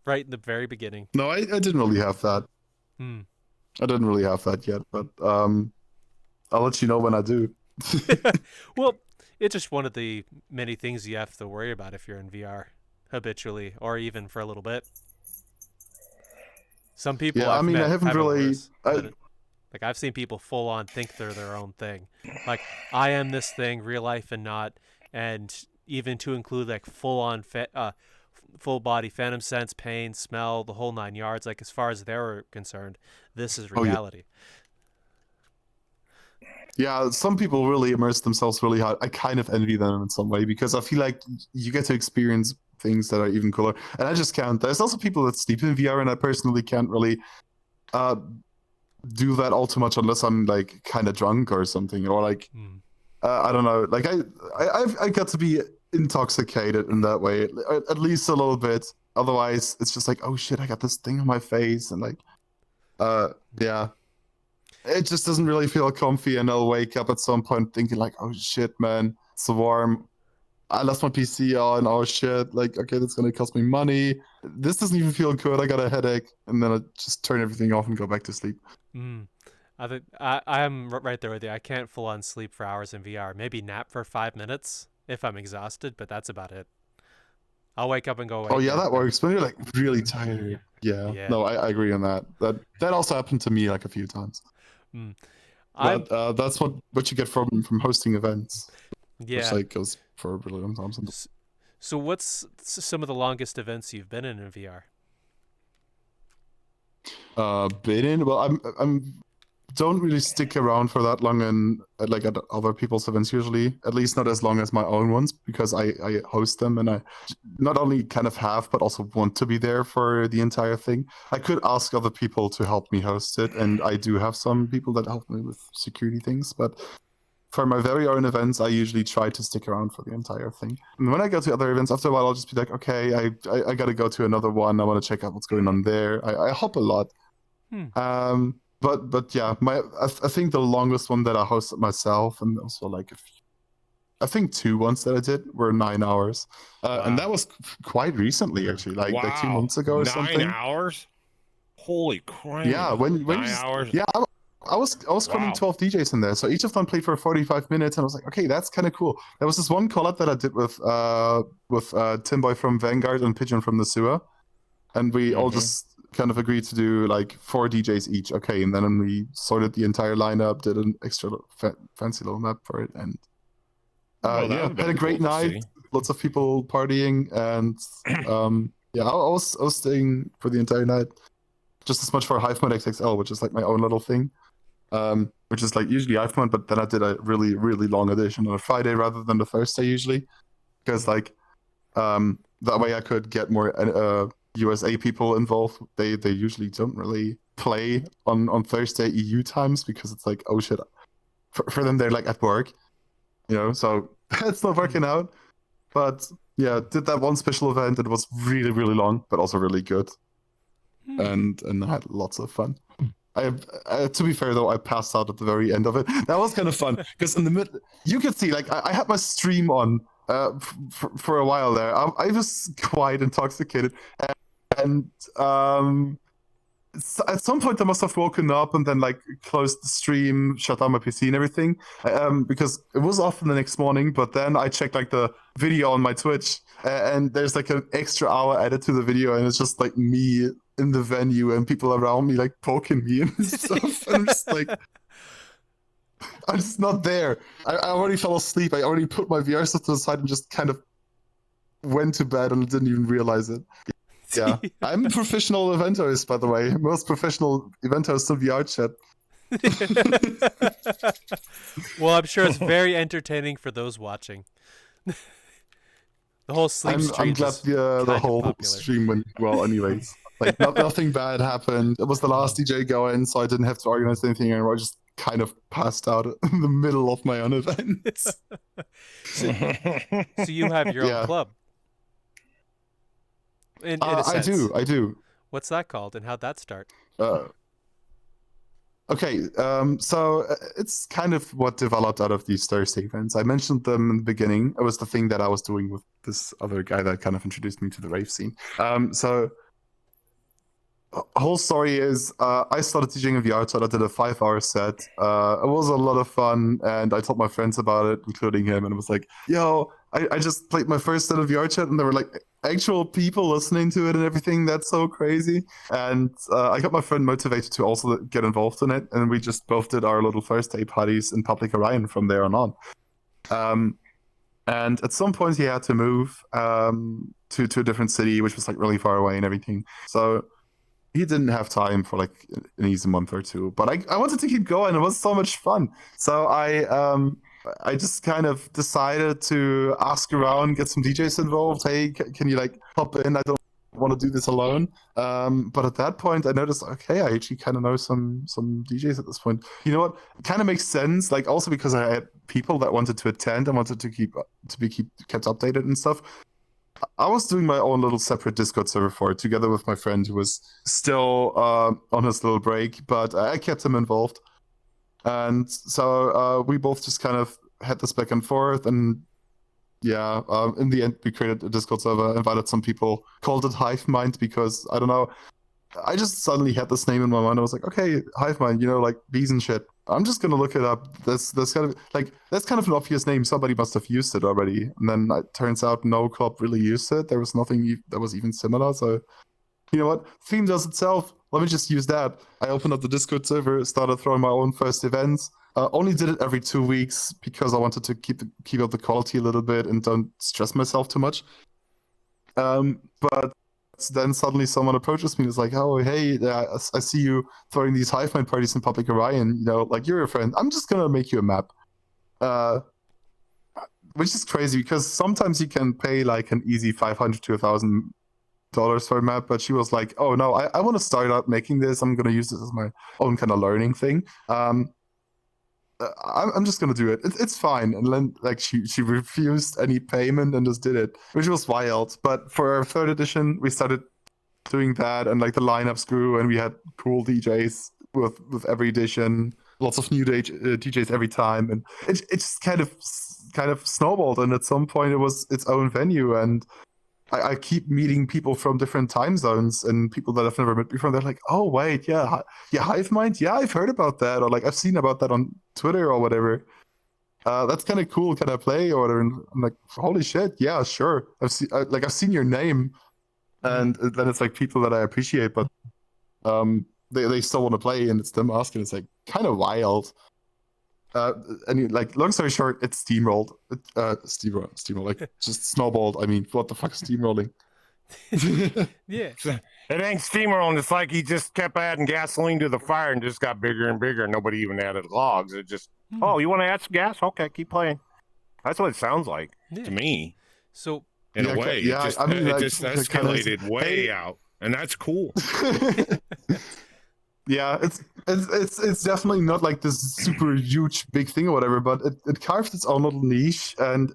[SPEAKER 1] Right in the very beginning.
[SPEAKER 3] No, I didn't really have that. I didn't really have that yet, but I'll let you know when I do.
[SPEAKER 1] Well, it's just one of the many things you have to worry about if you're in VR habitually or even for a little bit. Some people
[SPEAKER 3] I haven't really...
[SPEAKER 1] Like, I've seen people full on think they're their own thing. Like, I am this thing, real life and not. And even to include, like, full body phantom sense, pain, smell, the whole 9 yards. Like, as far as they're concerned, this is reality.
[SPEAKER 3] Yeah, some people really immerse themselves really hard. I kind of envy them in some way because I feel like you get to experience things that are even cooler. And I just can't. There's also people that sleep in VR, and I personally can't really... do that all too much unless I'm like kind of drunk or something, or like I don't know, like I got to be intoxicated in that way at least a little bit. Otherwise it's just like, oh shit, I got this thing on my face, and like yeah, it just doesn't really feel comfy, and I'll wake up at some point thinking like, oh shit man, it's so warm, I left my PC on, oh shit, like, okay, that's gonna cost me money, this doesn't even feel good, I got a headache, and then I just turn everything off and go back to sleep.
[SPEAKER 1] I am right there with you. I can't full on sleep for hours in VR. Maybe nap for 5 minutes if I'm exhausted, but that's about it. I'll wake up and go away.
[SPEAKER 3] Oh yeah, that works when you're like really tired. Yeah. No, I agree on that. That also happened to me like a few times. But that's what you get from hosting events.
[SPEAKER 1] Yeah,
[SPEAKER 3] which like goes for a really long time.
[SPEAKER 1] So what's some of the longest events you've been in VR?
[SPEAKER 3] Been in? Well, I'm don't really stick around for that long and like at other people's events usually, at least not as long as my own ones, because I host them and I not only kind of have but also want to be there for the entire thing. I could ask other people to help me host it, and I do have some people that help me with security things, but for my very own events, I usually try to stick around for the entire thing. And when I go to other events, after a while, I'll just be like, okay, I got to go to another one. I want to check out what's going on there. I hop a lot. But yeah, I think the longest one that I hosted myself, and also like I think 2 ones that I did were 9 hours. Wow. And that was quite recently, actually, like 2 months ago or something.
[SPEAKER 2] 9 hours? Holy crap.
[SPEAKER 3] Yeah, when 9 hours? Yeah, I was running 12 DJs in there, so each of them played for 45 minutes, and I was like, okay, that's kind of cool. There was this one collab that I did with Timboy from Vanguard and Pigeon from the Sewer, and we all just kind of agreed to do like 4 DJs each. Okay, and then we sorted the entire lineup, did an extra fancy little map for it, and had a great night. Lots of people partying, and I was staying for the entire night, just as much for hivemind XXL, which is like my own little thing. which is like usually hivemind, but then I did a really, really long edition on a Friday rather than the Thursday usually, because like that way I could get more USA people involved. They usually don't really play on Thursday EU times because it's like, oh shit, for them they're like at work, so it's not working out. But yeah, did that one special event. It was really, really long, but also really good, and I had lots of fun. To be fair though, I passed out at the very end of it. That was kind of fun because in the mid, you could see like I had my stream on for a while there. I was quite intoxicated, and at some point I must have woken up and then like closed the stream, shut down my PC and everything, because it was off the next morning. But then I checked like the video on my Twitch, and there's like an extra hour added to the video, and it's just like me in the venue and people around me like poking me and stuff. And I'm just like, I'm just not there. I already fell asleep. I already put my VR stuff to the side and just kind of went to bed and didn't even realize it. Yeah, I'm a professional event host, by the way. Most professional event host of VRChat.
[SPEAKER 1] Well, I'm sure it's very entertaining for those watching. The whole sleep stream.
[SPEAKER 3] I'm glad the whole stream went well, anyways. Like nothing bad happened. It was the last DJ going, so I didn't have to organize anything, and I just kind of passed out in the middle of my own event.
[SPEAKER 1] So you have your own club. In a sense.
[SPEAKER 3] I do.
[SPEAKER 1] What's that called, and how'd that start?
[SPEAKER 3] Okay, so it's kind of what developed out of these Thursday events. I mentioned them in the beginning. It was the thing that I was doing with this other guy that kind of introduced me to the rave scene. So whole story is I started teaching in VRChat. I did a 5-hour set. It was a lot of fun, and I told my friends about it, including him, and it was like, yo, I just played my first set of VRChat, and there were like actual people listening to it and everything. That's so crazy. And I got my friend motivated to also get involved in it, and we just both did our little first day parties in Public Orion from there on. And at some point he had to move to a different city, which was like really far away and everything. So he didn't have time for like an easy month or two, but I wanted to keep going. It was so much fun. So I just kind of decided to ask around, get some DJs involved. Hey, can you like hop in? I don't want to do this alone. But at that point, I noticed, okay, I actually kind of know some DJs at this point. You know what? It kind of makes sense. Like also because I had people that wanted to attend and wanted to be kept updated and stuff. I was doing my own little separate Discord server for it, together with my friend who was still on his little break, but I kept him involved. And so we both just kind of had this back and forth, and yeah, in the end we created a Discord server, invited some people, called it Hivemind because, I don't know, I just suddenly had this name in my mind. I was like, okay, Hivemind, like bees and shit. I'm just gonna look it up. That's kind of an obvious name. Somebody must have used it already. And then it turns out no club really used it. There was nothing that was even similar. So, you know what? Theme does itself. Let me just use that. I opened up the Discord server, started throwing my own first events. Only did it every 2 weeks because I wanted to keep up the quality a little bit and don't stress myself too much. But then suddenly someone approaches me and is like, oh, hey, I see you throwing these hivemind parties in Public Orion, like you're a friend. I'm just going to make you a map. Which is crazy because sometimes you can pay like an easy $500 to $1,000 for a map, but she was like, oh no, I want to start out making this. I'm going to use this as my own kind of learning thing. I'm just gonna do it. It's fine. And then like she refused any payment and just did it, which was wild. But for our third edition, we started doing that, and like the lineups grew, and we had cool DJs with every edition, lots of new DJs every time, and it just kind of snowballed. And at some point, it was its own venue, and I keep meeting people from different time zones and people that I've never met before. They're like, oh, wait, yeah, Hivemind? Yeah, I've heard about that. Or like, I've seen about that on Twitter or whatever. That's kind of cool. Can I play or whatever? And I'm like, holy shit, yeah, sure. I've seen your name. And then it's like people that I appreciate, but they still want to play, and it's them asking. It's like kind of wild. And like, long story short, it's steamrolled. Steamrolled, like just snowballed. I mean, what the fuck is steamrolling?
[SPEAKER 1] Yeah.
[SPEAKER 2] It ain't steamroll. It's like he just kept adding gasoline to the fire and just got bigger and bigger. Nobody even added logs. It just, oh, you want to add some gas? Okay, keep playing. That's what it sounds like to me.
[SPEAKER 1] So
[SPEAKER 2] in a way,
[SPEAKER 3] I mean,
[SPEAKER 2] it
[SPEAKER 3] like,
[SPEAKER 2] just escalated way out, and that's cool.
[SPEAKER 3] Yeah, it's definitely not like this super huge big thing or whatever, but it carved its own little niche and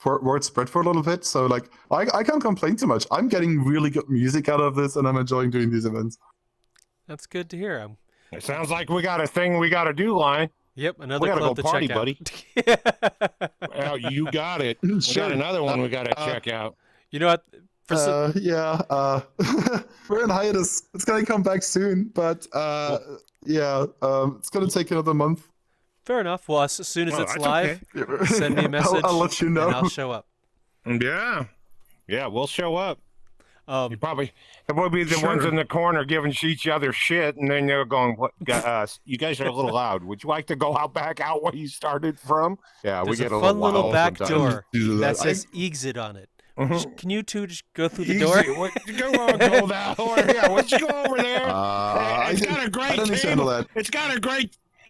[SPEAKER 3] word spread for a little bit. So like I can't complain too much. I'm getting really good music out of this, and I'm enjoying doing these events.
[SPEAKER 1] That's good to hear.
[SPEAKER 2] It sounds like we got a thing we got to do, Lion.
[SPEAKER 1] Yep, another
[SPEAKER 2] we gotta
[SPEAKER 1] club
[SPEAKER 2] go
[SPEAKER 1] to
[SPEAKER 2] party,
[SPEAKER 1] check out.
[SPEAKER 2] buddy. Well, you got it. We
[SPEAKER 3] Sure.
[SPEAKER 2] got another one we got to check out.
[SPEAKER 1] You know what?
[SPEAKER 3] We're in hiatus. It's gonna come back soon, but it's gonna take another month.
[SPEAKER 1] Fair enough. Well, as soon as it's
[SPEAKER 2] that's
[SPEAKER 1] live,
[SPEAKER 2] okay.
[SPEAKER 1] send me a message.
[SPEAKER 3] I'll let you know.
[SPEAKER 1] And I'll show up.
[SPEAKER 2] Yeah, we'll show up. It will be the
[SPEAKER 3] Sure.
[SPEAKER 2] ones in the corner giving each other shit, and then they're going, "What? You guys are a little loud. Would you like to go back out where you started from?" Yeah,
[SPEAKER 1] There's
[SPEAKER 2] we get
[SPEAKER 1] a
[SPEAKER 2] a
[SPEAKER 1] fun
[SPEAKER 2] little
[SPEAKER 1] little
[SPEAKER 2] wild
[SPEAKER 1] back
[SPEAKER 2] sometimes.
[SPEAKER 1] door that says exit on it. Can you two just go through the
[SPEAKER 2] Easy.
[SPEAKER 1] door?
[SPEAKER 2] Go on, go that door. Yeah, why don't you go over there? It's got a great table.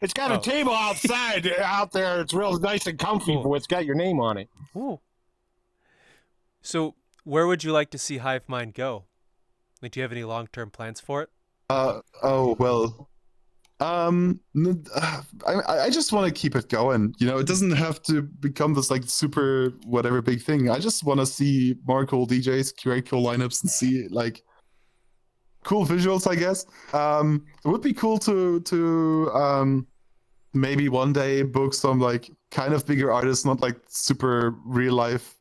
[SPEAKER 2] It's got a table outside out there. It's real nice and comfy.
[SPEAKER 1] Cool.
[SPEAKER 2] It's got your name on it.
[SPEAKER 1] Ooh. So, where would you like to see hivemind go? Like, do you have any long-term plans for it?
[SPEAKER 3] I just want to keep it going. You know, it doesn't have to become this like super whatever big thing. I just want to see more cool DJs, curate cool lineups, and see like cool visuals, I guess. It would be cool to maybe one day book some like kind of bigger artists, not like super real life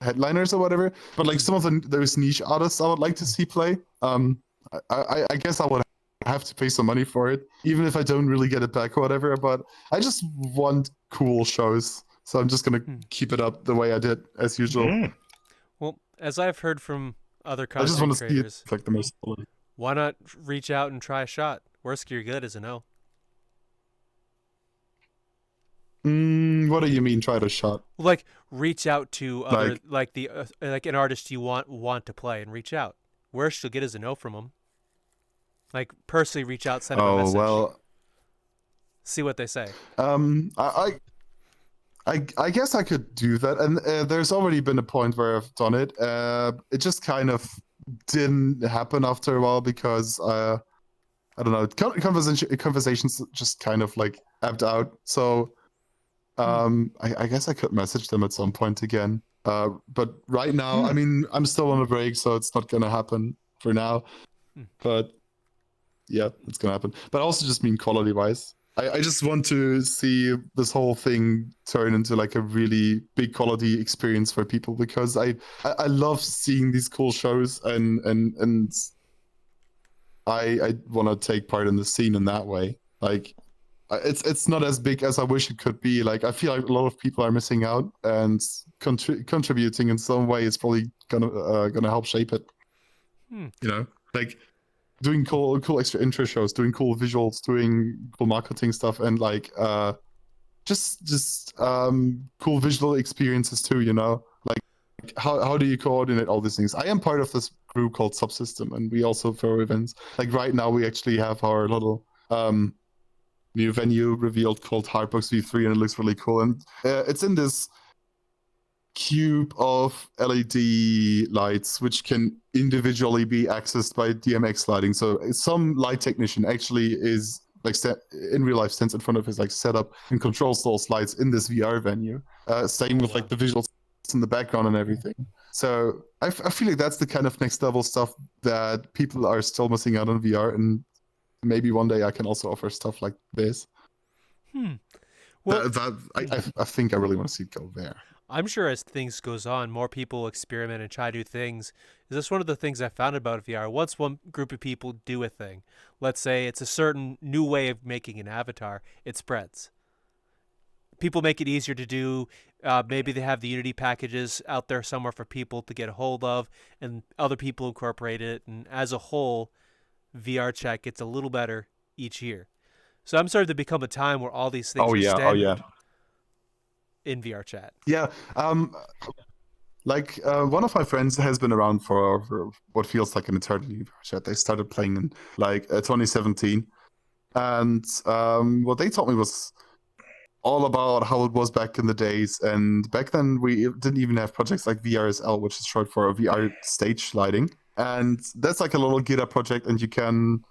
[SPEAKER 3] headliners or whatever, but like some of those niche artists I would like to see play. I guess I would have to pay some money for it, even if I don't really get it back or whatever, but I just want cool shows. So I'm just gonna keep it up the way I did as usual.
[SPEAKER 1] Well, as I've heard from other
[SPEAKER 3] I just
[SPEAKER 1] content
[SPEAKER 3] want to see
[SPEAKER 1] creators,
[SPEAKER 3] it like the most solid.
[SPEAKER 1] why not reach out and try a shot? Worst you're good is a no.
[SPEAKER 3] What do you mean try to shot?
[SPEAKER 1] Like reach out to other like an artist you want to play and reach out. Worst you'll get is a no from them. Like personally reach out, send them a message.
[SPEAKER 3] Well,
[SPEAKER 1] see what they say.
[SPEAKER 3] I guess I could do that, and there's already been a point where I've done it. It just kind of didn't happen after a while because I don't know, conversations just kind of like ebbed out. So I guess I could message them at some point again. But right now, I mean, I'm still on a break, so it's not gonna happen for now. But yeah, it's gonna happen. But I also just mean quality-wise. I just want to see this whole thing turn into like a really big quality experience for people, because I love seeing these cool shows, and I want to take part in the scene in that way. Like it's not as big as I wish it could be. Like I feel like a lot of people are missing out, and contributing in some way is probably gonna help shape it. You know, like doing cool extra intro shows, doing cool visuals, doing cool marketing stuff, and like just cool visual experiences too. You know, like how do you coordinate all these things? I am part of this group called Subsystem, and we also throw events. Like right now, we actually have our little new venue revealed called Hardbox V3, and it looks really cool. And it's in this cube of LED lights, which can individually be accessed by DMX lighting. So some light technician actually is like in real life stands in front of his like setup and controls those lights in this VR venue. Same with like the visuals in the background and everything. So I feel like that's the kind of next level stuff that people are still missing out on VR, and maybe one day I can also offer stuff like this.
[SPEAKER 1] Well,
[SPEAKER 3] I think I really want to see it go there.
[SPEAKER 1] I'm sure as things goes on, more people experiment and try new things. Is this one of the things I found about VR? Once one group of people do a thing, let's say it's a certain new way of making an avatar, it spreads. People make it easier to do. Maybe they have the Unity packages out there somewhere for people to get a hold of, and other people incorporate it. And as a whole, VRChat gets a little better each year. So I'm starting to become a time where all these things are standard in VRChat.
[SPEAKER 3] Yeah. Like one of my friends has been around for what feels like an eternity. They started playing in like 2017, and what they told me was all about how it was back in the days. And back then we didn't even have projects like VRSL, which is short for VR stage lighting. And that's like a little GitHub project, and you can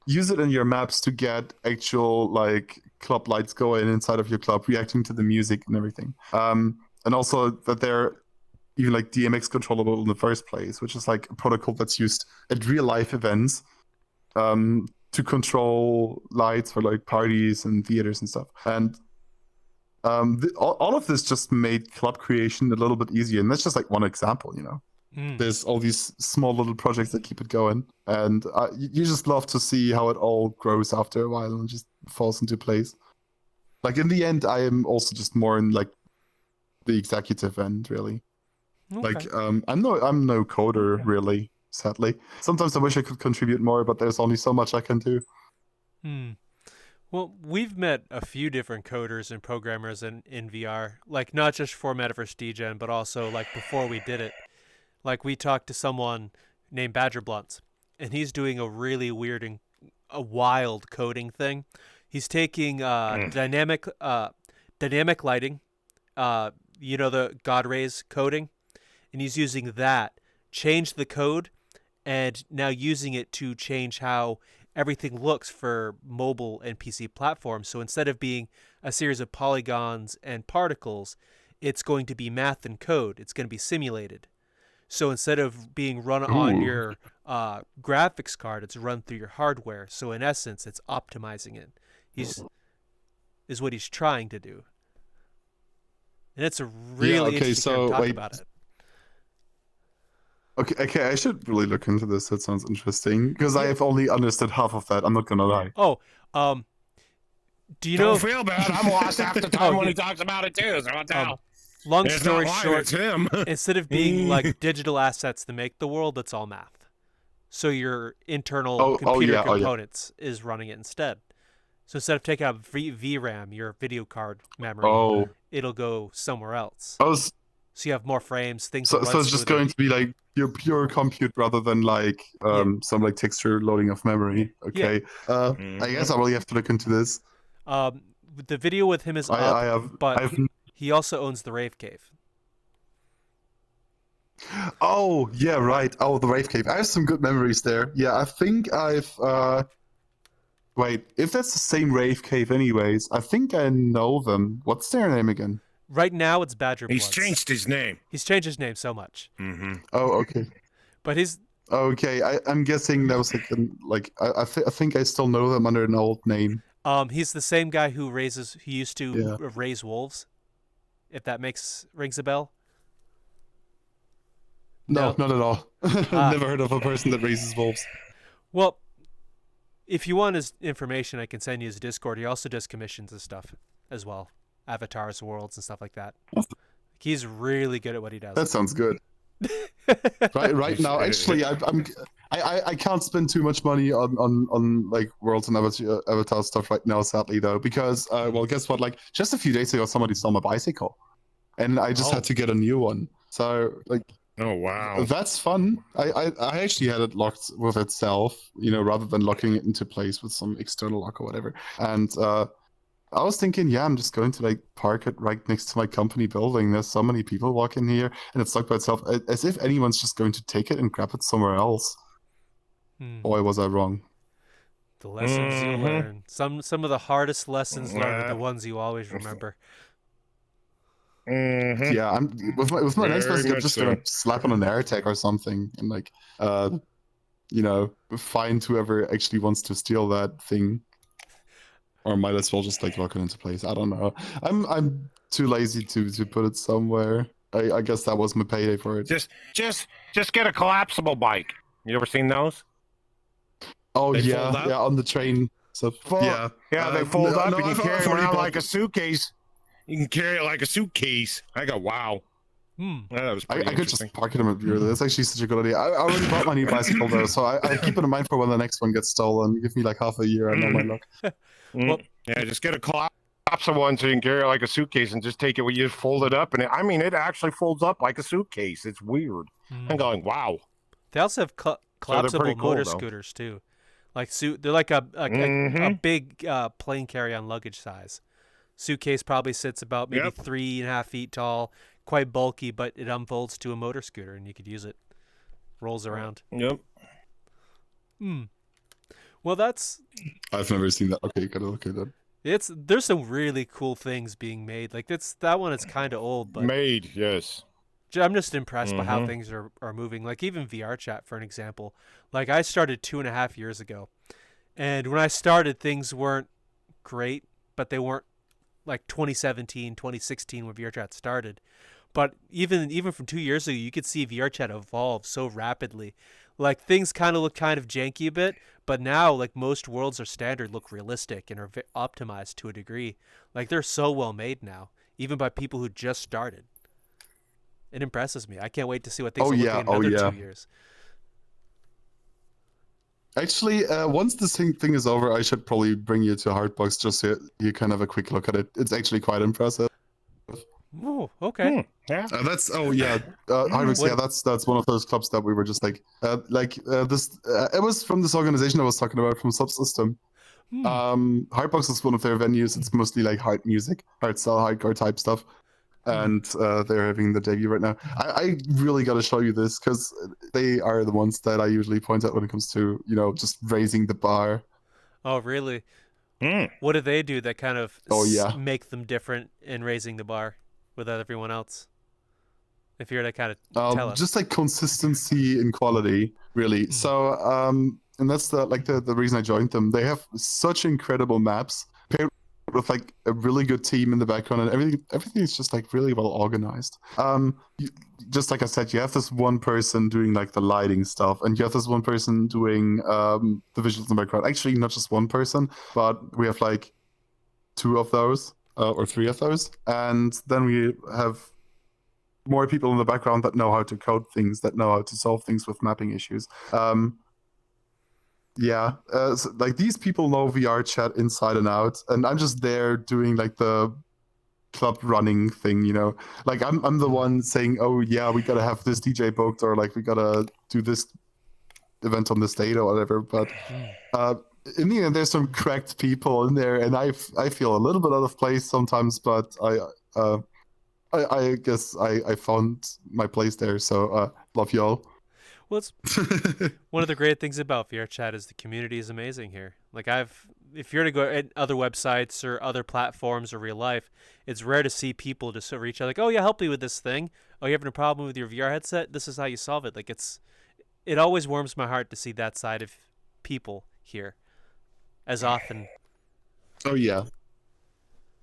[SPEAKER 3] use it in your maps to get actual like club lights going inside of your club, reacting to the music and everything. And also that they're even like DMX controllable in the first place, which is like a protocol that's used at real life events to control lights for like parties and theaters and stuff. And all of this just made club creation a little bit easier. And that's just like one example, you know. There's all these small little projects that keep it going. And you just love to see how it all grows after a while and just falls into place. Like in the end, I am also just more in like the executive end, really.
[SPEAKER 1] Okay.
[SPEAKER 3] Like I'm no coder, really, sadly. Sometimes I wish I could contribute more, but there's only so much I can do.
[SPEAKER 1] Well, we've met a few different coders and programmers in VR, like not just for Metaverse Degen, but also like before we did it. Like we talked to someone named Badger Blunts, and he's doing a really weird and a wild coding thing. He's taking dynamic lighting, the God rays coding, and he's using that, changed the code, and now using it to change how everything looks for mobile and PC platforms. So instead of being a series of polygons and particles, it's going to be math and code. It's going to be simulated. So instead of being run on your graphics card, it's run through your hardware. So in essence, it's optimizing it. Is what he's trying to do. And it's a really interesting to talk about it.
[SPEAKER 3] Okay, I should really look into this. That sounds interesting. Because I have only understood half of that. I'm not gonna lie.
[SPEAKER 1] Oh, do you know?
[SPEAKER 2] Don't feel bad. I'm lost half the time when he talks about it too. So I'll tell.
[SPEAKER 1] Long story short,
[SPEAKER 2] it's him.
[SPEAKER 1] Instead of being like digital assets to make the world, it's all math. So your internal computer components is running it instead. So instead of taking out VRAM, your video card memory, it'll go somewhere else. So you have more frames, things.
[SPEAKER 3] So it's just going to be like your pure compute rather than like some like texture loading of memory. Okay. Yeah. I guess I really have to look into this.
[SPEAKER 1] The video with him is up, but he also owns the Rave Cave.
[SPEAKER 3] Oh, yeah, right. Oh, the Rave Cave. I have some good memories there. Yeah, I think I've... Wait, if that's the same Rave Cave anyways, I think I know them. What's their name again?
[SPEAKER 1] Right now, it's Badger Bloods.
[SPEAKER 2] He's changed his name.
[SPEAKER 1] He's changed his name so much.
[SPEAKER 2] Mm-hmm.
[SPEAKER 3] Oh, okay.
[SPEAKER 1] But he's...
[SPEAKER 3] Okay, I'm guessing that was like... I think I still know them under an old name.
[SPEAKER 1] He's the same guy who used to raise wolves. If that rings a bell?
[SPEAKER 3] No, not at all. I've never heard of a person that raises wolves.
[SPEAKER 1] Well, if you want his information, I can send you his Discord. He also does commissions and stuff as well. Avatars, worlds, and stuff like that. He's really good at what he does.
[SPEAKER 3] That sounds good. right now, actually, I can't spend too much money on like worlds and avatar stuff right now, sadly though, because well, guess what? Like just a few days ago, somebody stole my bicycle, and I just had to get a new one. So like,
[SPEAKER 2] oh wow,
[SPEAKER 3] that's fun. I actually had it locked with itself, rather than locking it into place with some external lock or whatever. And I was thinking, I'm just going to like park it right next to my company building. There's so many people walking here, and it's locked by itself, as if anyone's just going to take it and grab it somewhere else. Boy, was I wrong.
[SPEAKER 1] The lessons you learn. Some of the hardest lessons learned are the ones you always remember.
[SPEAKER 2] Mm-hmm.
[SPEAKER 3] Yeah, I'm with my next person, I'm just gonna slap on an air tag or something, and like, find whoever actually wants to steal that thing. Or might as well just like lock it into place. I don't know. I'm too lazy to put it somewhere. I guess that was my payday for it.
[SPEAKER 2] Just get a collapsible bike. You ever seen those?
[SPEAKER 3] Oh yeah, on the train. So
[SPEAKER 2] yeah, they fold up and you carry it around like a suitcase. You can carry it like a suitcase. I go, wow. Yeah, that was pretty
[SPEAKER 3] I could just park it in my bureau. That's actually such a good idea. I already bought my new bicycle though, so I keep it in mind for when the next one gets stolen. Give me like half a year, I know my luck.
[SPEAKER 2] Well, yeah, just get a Lots of ones you can carry like a suitcase and just take it. You just fold it up, and it actually folds up like a suitcase. It's weird. I'm going, wow.
[SPEAKER 1] They also have collapsible
[SPEAKER 2] cool,
[SPEAKER 1] motor
[SPEAKER 2] though.
[SPEAKER 1] scooters too. Like they're like a big plane carry-on luggage size. Suitcase probably sits about maybe 3.5 feet tall, quite bulky, but it unfolds to a motor scooter, and you could use it. Rolls around.
[SPEAKER 2] Yep.
[SPEAKER 1] Well, that's.
[SPEAKER 3] I've never seen that. Okay, gotta look at that.
[SPEAKER 1] There's some really cool things being made. Like that one is kind of old, but
[SPEAKER 2] yes.
[SPEAKER 1] I'm just impressed by how things are moving. Like even VRChat, for an example. Like I started 2.5 years ago, and when I started, things weren't great, but they weren't like 2017, 2016 when VRChat started. But even from 2 years ago, you could see VRChat evolve so rapidly. Like things kind of look kind of janky a bit, but now like most worlds are standard look realistic and are optimized to a degree. Like they're so well made now, even by people who just started. It impresses me. I can't wait to see what things will look like in another 2 years.
[SPEAKER 3] Actually, once this thing is over, I should probably bring you to Hardbox just so you can have a quick look at it. It's actually quite impressive.
[SPEAKER 1] Oh, okay.
[SPEAKER 2] Yeah.
[SPEAKER 3] Hardbox. That's one of those clubs that we were just like this. It was from this organization I was talking about from Subsystem. Hardbox is one of their venues. It's mostly like hard music, hardstyle, hardcore type stuff. And they're having the debut right now. I really got to show you this because they are the ones that I usually point out when it comes to, just raising the bar.
[SPEAKER 1] Oh, really? What do they do that kind of make them different in raising the bar with everyone else? If you're to kind of tell us.
[SPEAKER 3] Just like consistency and quality, really. So, and that's the reason I joined them. They have such incredible maps with like a really good team in the background, and everything is just like really well organized. Just like I said, you have this one person doing like the lighting stuff, and you have this one person doing the visuals in the background. Actually, not just one person, but we have like 2 of those or 3 of those, and then we have more people in the background that know how to code things, that know how to solve things with mapping issues. So, like these people know VRChat inside and out, and I'm just there doing like the club running thing, Like I'm the one saying, oh yeah, we gotta have this DJ booked, or like we gotta do this event on this date or whatever. But in the end, there's some cracked people in there, and I feel a little bit out of place sometimes, but I guess I found my place there. So love y'all.
[SPEAKER 1] Well, it's one of the great things about VRChat is the community is amazing here. Like if you're to go at other websites or other platforms or real life, it's rare to see people just reach out like, oh yeah, help me with this thing. Oh, you're having a problem with your VR headset? This is how you solve it. Like it always warms my heart to see that side of people here as often.
[SPEAKER 3] Oh yeah.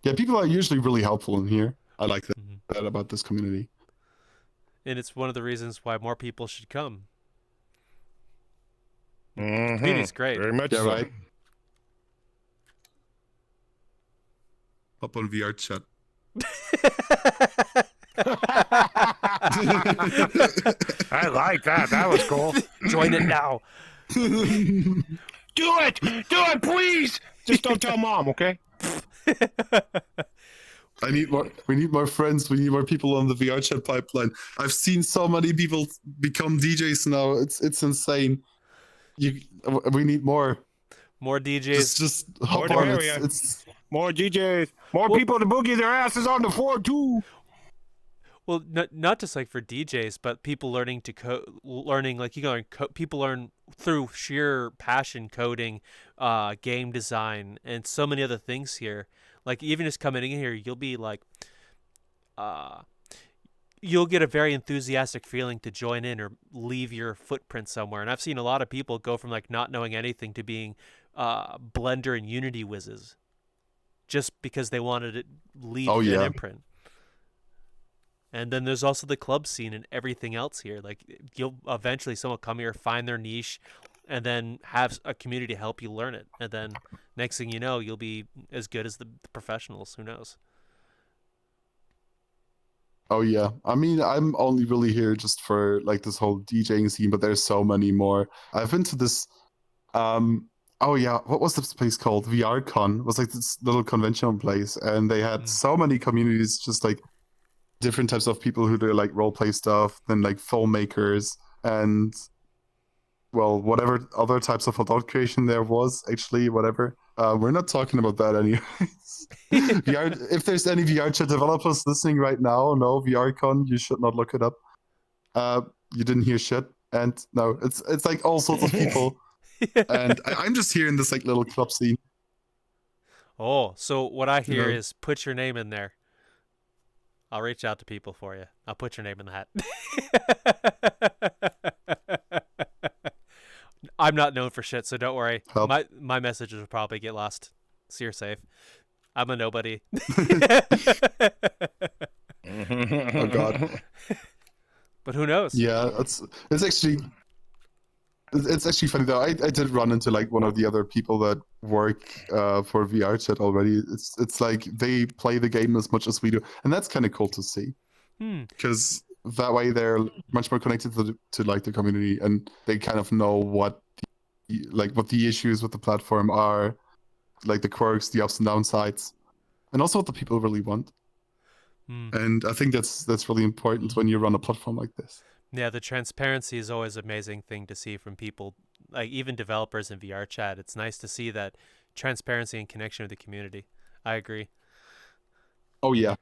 [SPEAKER 3] Yeah, people are usually really helpful in here. I like that about this community.
[SPEAKER 1] And it's one of the reasons why more people should come. Community's great.
[SPEAKER 2] Very much so.
[SPEAKER 3] Right. Up on VRChat.
[SPEAKER 2] I like that. That was cool.
[SPEAKER 1] Join it now.
[SPEAKER 2] Do it, please. Just don't tell Mom, okay?
[SPEAKER 3] We need more friends. We need more people on the VRChat pipeline. I've seen so many people become DJs now. It's insane. We need more.
[SPEAKER 1] More DJs.
[SPEAKER 3] Just hop on. It's
[SPEAKER 2] more DJs. More people to boogie their asses on the floor too.
[SPEAKER 1] Well, not just like for DJs, but people learning to learning like people learn through sheer passion, coding, game design, and so many other things here. Like even just coming in here, you'll be like, you'll get a very enthusiastic feeling to join in or leave your footprint somewhere. And I've seen a lot of people go from like not knowing anything to being Blender and Unity whizzes, just because they wanted to leave an imprint. And then there's also the club scene and everything else here. Like you'll eventually someone come here, find their niche, and then have a community help you learn it. And then next thing you know, you'll be as good as the professionals. Who knows?
[SPEAKER 3] Oh yeah. I mean, I'm only really here just for like this whole DJing scene, but there's so many more. I've been to this I Oh yeah, what was this place called? VRCon. It was like this little convention place, and they had so many communities, just like different types of people who do like role play stuff, then like filmmakers, and well, whatever other types of adult creation there was, actually, whatever. We're not talking about that anyways. If there's any VRChat developers listening right now, no, VRCon, you should not look it up. You didn't hear shit. And no, it's like all sorts of people. And I'm just here in this like little club scene.
[SPEAKER 1] Oh, so what I hear is put your name in there. I'll reach out to people for you. I'll put your name in the hat. I'm not known for shit, so don't worry.
[SPEAKER 3] Help.
[SPEAKER 1] My messages will probably get lost. So you're safe. I'm a nobody.
[SPEAKER 3] Oh god.
[SPEAKER 1] But who knows?
[SPEAKER 3] Yeah, it's actually funny though. I did run into like one of the other people that work for VRChat already. It's like they play the game as much as we do, and that's kind of cool to see. Because that way they're much more connected to like the community, and they kind of know what the issues with the platform are, like the quirks, the ups and downsides, and also what the people really want. And I think that's really important when you run a platform like this.
[SPEAKER 1] Yeah, the transparency is always an amazing thing to see from people, like even developers in VRChat. It's nice to see that transparency and connection with the community. I agree.
[SPEAKER 3] Oh yeah.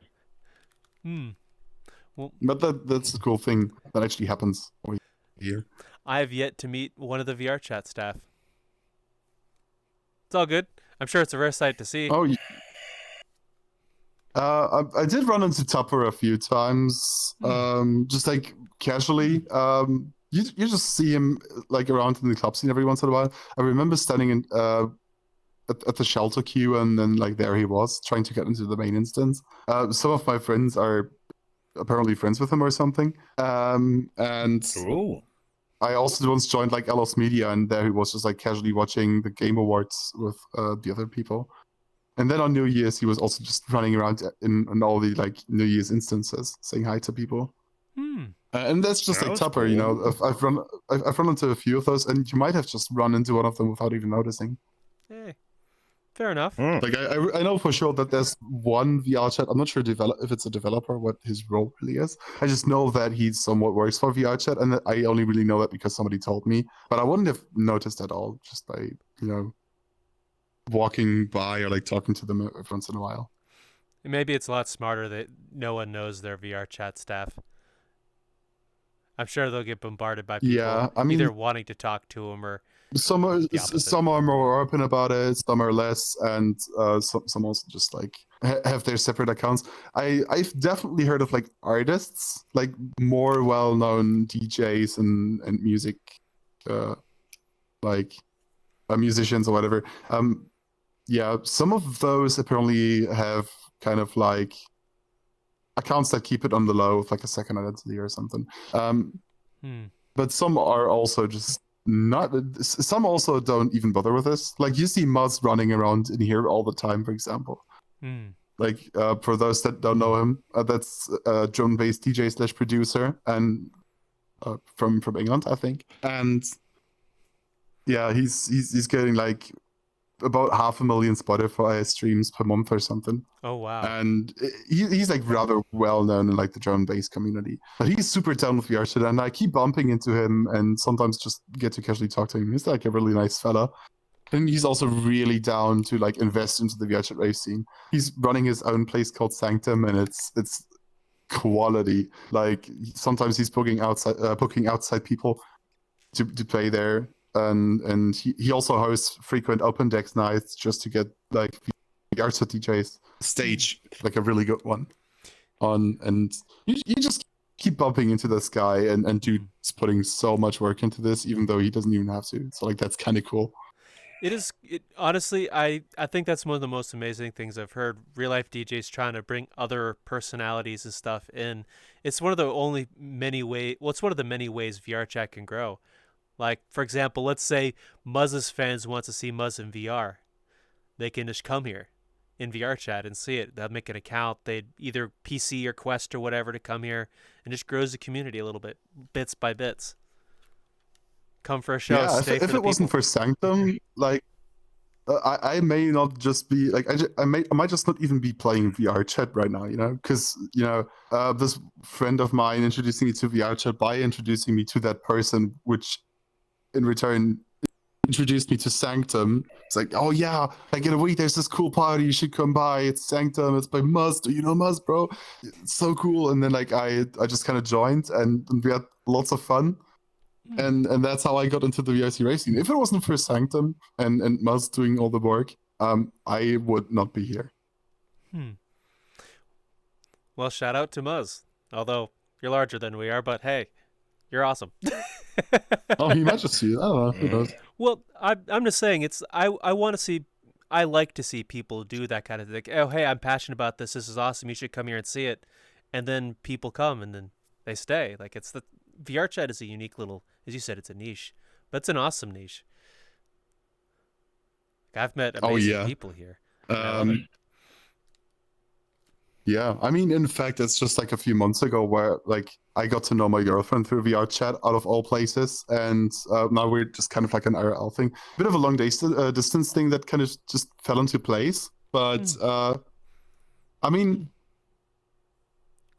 [SPEAKER 1] Well,
[SPEAKER 3] but that's the cool thing that actually happens over here.
[SPEAKER 1] I have yet to meet one of the VRChat staff. It's all good. I'm sure it's a rare sight to see.
[SPEAKER 3] Oh yeah. I did run into Tupper a few times, just like casually. You just see him like around in the club scene every once in a while. I remember standing in at the shelter queue, and then like there he was trying to get into the main instance. Some of my friends are apparently friends with him or something. And
[SPEAKER 2] Ooh.
[SPEAKER 3] I also once joined like LS Media, and there he was just like casually watching the Game Awards with the other people. And then on New Year's, he was also just running around in all the like New Year's instances, saying hi to people. And that's just like Tupper, cool. You know. I've run into a few of those, and you might have just run into one of them without even noticing.
[SPEAKER 1] Hey, fair enough.
[SPEAKER 3] Like I know for sure that there's one VRChat. I'm not sure if it's a developer, what his role really is. I just know that he somewhat works for VRChat, and I only really know that because somebody told me. But I wouldn't have noticed at all just by walking by or like talking to them once in a while.
[SPEAKER 1] Maybe it's a lot smarter that no one knows their VRChat staff. I'm sure they'll get bombarded by people either wanting to talk to them or
[SPEAKER 3] some are more open about it, some are less, and some also just like have their separate accounts. I've definitely heard of like artists, like more well-known DJs and music like musicians or whatever. Yeah, some of those apparently have kind of like accounts that keep it on the low with like a second identity or something. But some are also just not. Some also don't even bother with this. Like you see Muzz running around in here all the time, for example. Like for those that don't know him, that's a drone-based DJ / producer and from England, I think. And yeah, he's getting like about 500,000 Spotify streams per month or something.
[SPEAKER 1] Oh wow!
[SPEAKER 3] And he's like rather well known in like the drone bass community. But he's super down with VRChat, and I keep bumping into him, and sometimes just get to casually talk to him. He's like a really nice fella, and he's also really down to like invest into the VRChat rave scene. He's running his own place called Sanctum, and it's quality. Like sometimes he's booking outside people to play there. And he also hosts frequent open decks nights just to get like the arts DJs stage like a really good one on, and you just keep bumping into this guy, and dude's putting so much work into this even though he doesn't even have to. So like that's kind of cool.
[SPEAKER 1] Honestly, I think that's one of the most amazing things I've heard. Real life DJs trying to bring other personalities and stuff in. It's one of the many ways VRChat can grow. Like, for example, let's say Muzz's fans want to see Muzz in VR. They can just come here in VRChat and see it. They'll make an account. They'd either PC or Quest or whatever to come here, and just grows the community a little bit, bits by bits. Come for a show, stay for the
[SPEAKER 3] if it wasn't
[SPEAKER 1] people.
[SPEAKER 3] for Sanctum, like I may not just be like I might just not even be playing VRChat right now, because this friend of mine introducing me to VRChat by introducing me to that person, which in return introduced me to Sanctum. It's like, oh yeah, like in a week there's this cool party, you should come by. It's Sanctum, it's by Muzz. Do you know Muzz, bro? It's so cool. And then like I just kind of joined, and we had lots of fun. And that's how I got into the VRC racing. If it wasn't for Sanctum and Muzz doing all the work, I would not be here.
[SPEAKER 1] Well, shout out to Muzz. Although you're larger than we are, but hey, you're awesome.
[SPEAKER 3] Oh, he might just see it. I don't know. Who knows?
[SPEAKER 1] Well, I'm just saying, I want to see, I like to see people do that kind of thing. Like, oh, hey, I'm passionate about this. This is awesome. You should come here and see it. And then people come and then they stay. Like, it's the VRChat is a unique little, as you said, it's a niche, but it's an awesome niche. Like, I've met amazing people here.
[SPEAKER 3] Yeah, I mean, in fact, it's just like a few months ago where like I got to know my girlfriend through VRChat out of all places, and now we're just kind of like an IRL thing, bit of a long distance thing that kind of just fell into place. But I mean,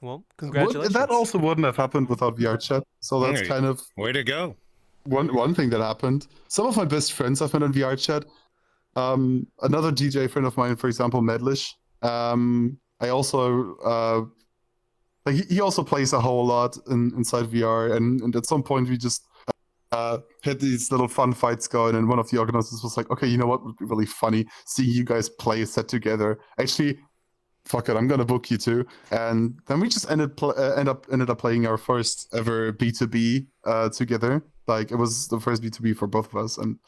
[SPEAKER 1] well, congratulations.
[SPEAKER 3] That also wouldn't have happened without VRChat, so that's kind of
[SPEAKER 2] way to go.
[SPEAKER 3] One thing that happened. Some of my best friends I've met on VRChat. Another DJ friend of mine, for example, Medlish. I also like he also plays a whole lot inside VR, and at some point we just had these little fun fights going, and one of the organizers was like, okay, you know what would be really funny, seeing you guys play a set together. Actually, fuck it, I'm gonna book you too. And then we just ended up playing our first ever B2B together. Like it was the first B2B for both of us, and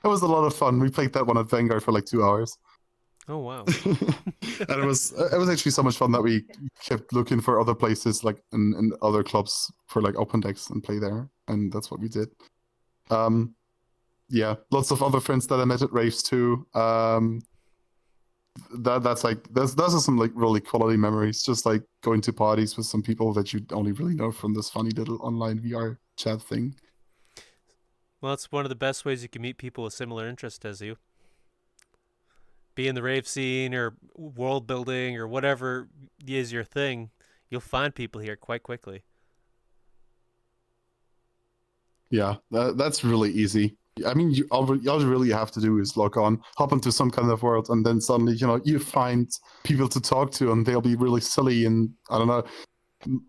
[SPEAKER 3] it was a lot of fun. We played that one at Vanguard for like 2 hours.
[SPEAKER 1] Oh wow!
[SPEAKER 3] And it was actually so much fun that we kept looking for other places, like in other clubs for like open decks and play there, and that's what we did. Yeah, lots of other friends that I met at raves too. Those are some like really quality memories. Just like going to parties with some people that you only really know from this funny little online VR chat thing.
[SPEAKER 1] Well, it's one of the best ways you can meet people with similar interests as you. Be in the rave scene or world building or whatever is your thing, you'll find people here quite quickly.
[SPEAKER 3] Yeah, that's really easy. I mean, all you really have to do is log on, hop into some kind of world, and then suddenly, you find people to talk to, and they'll be really silly, and I don't know,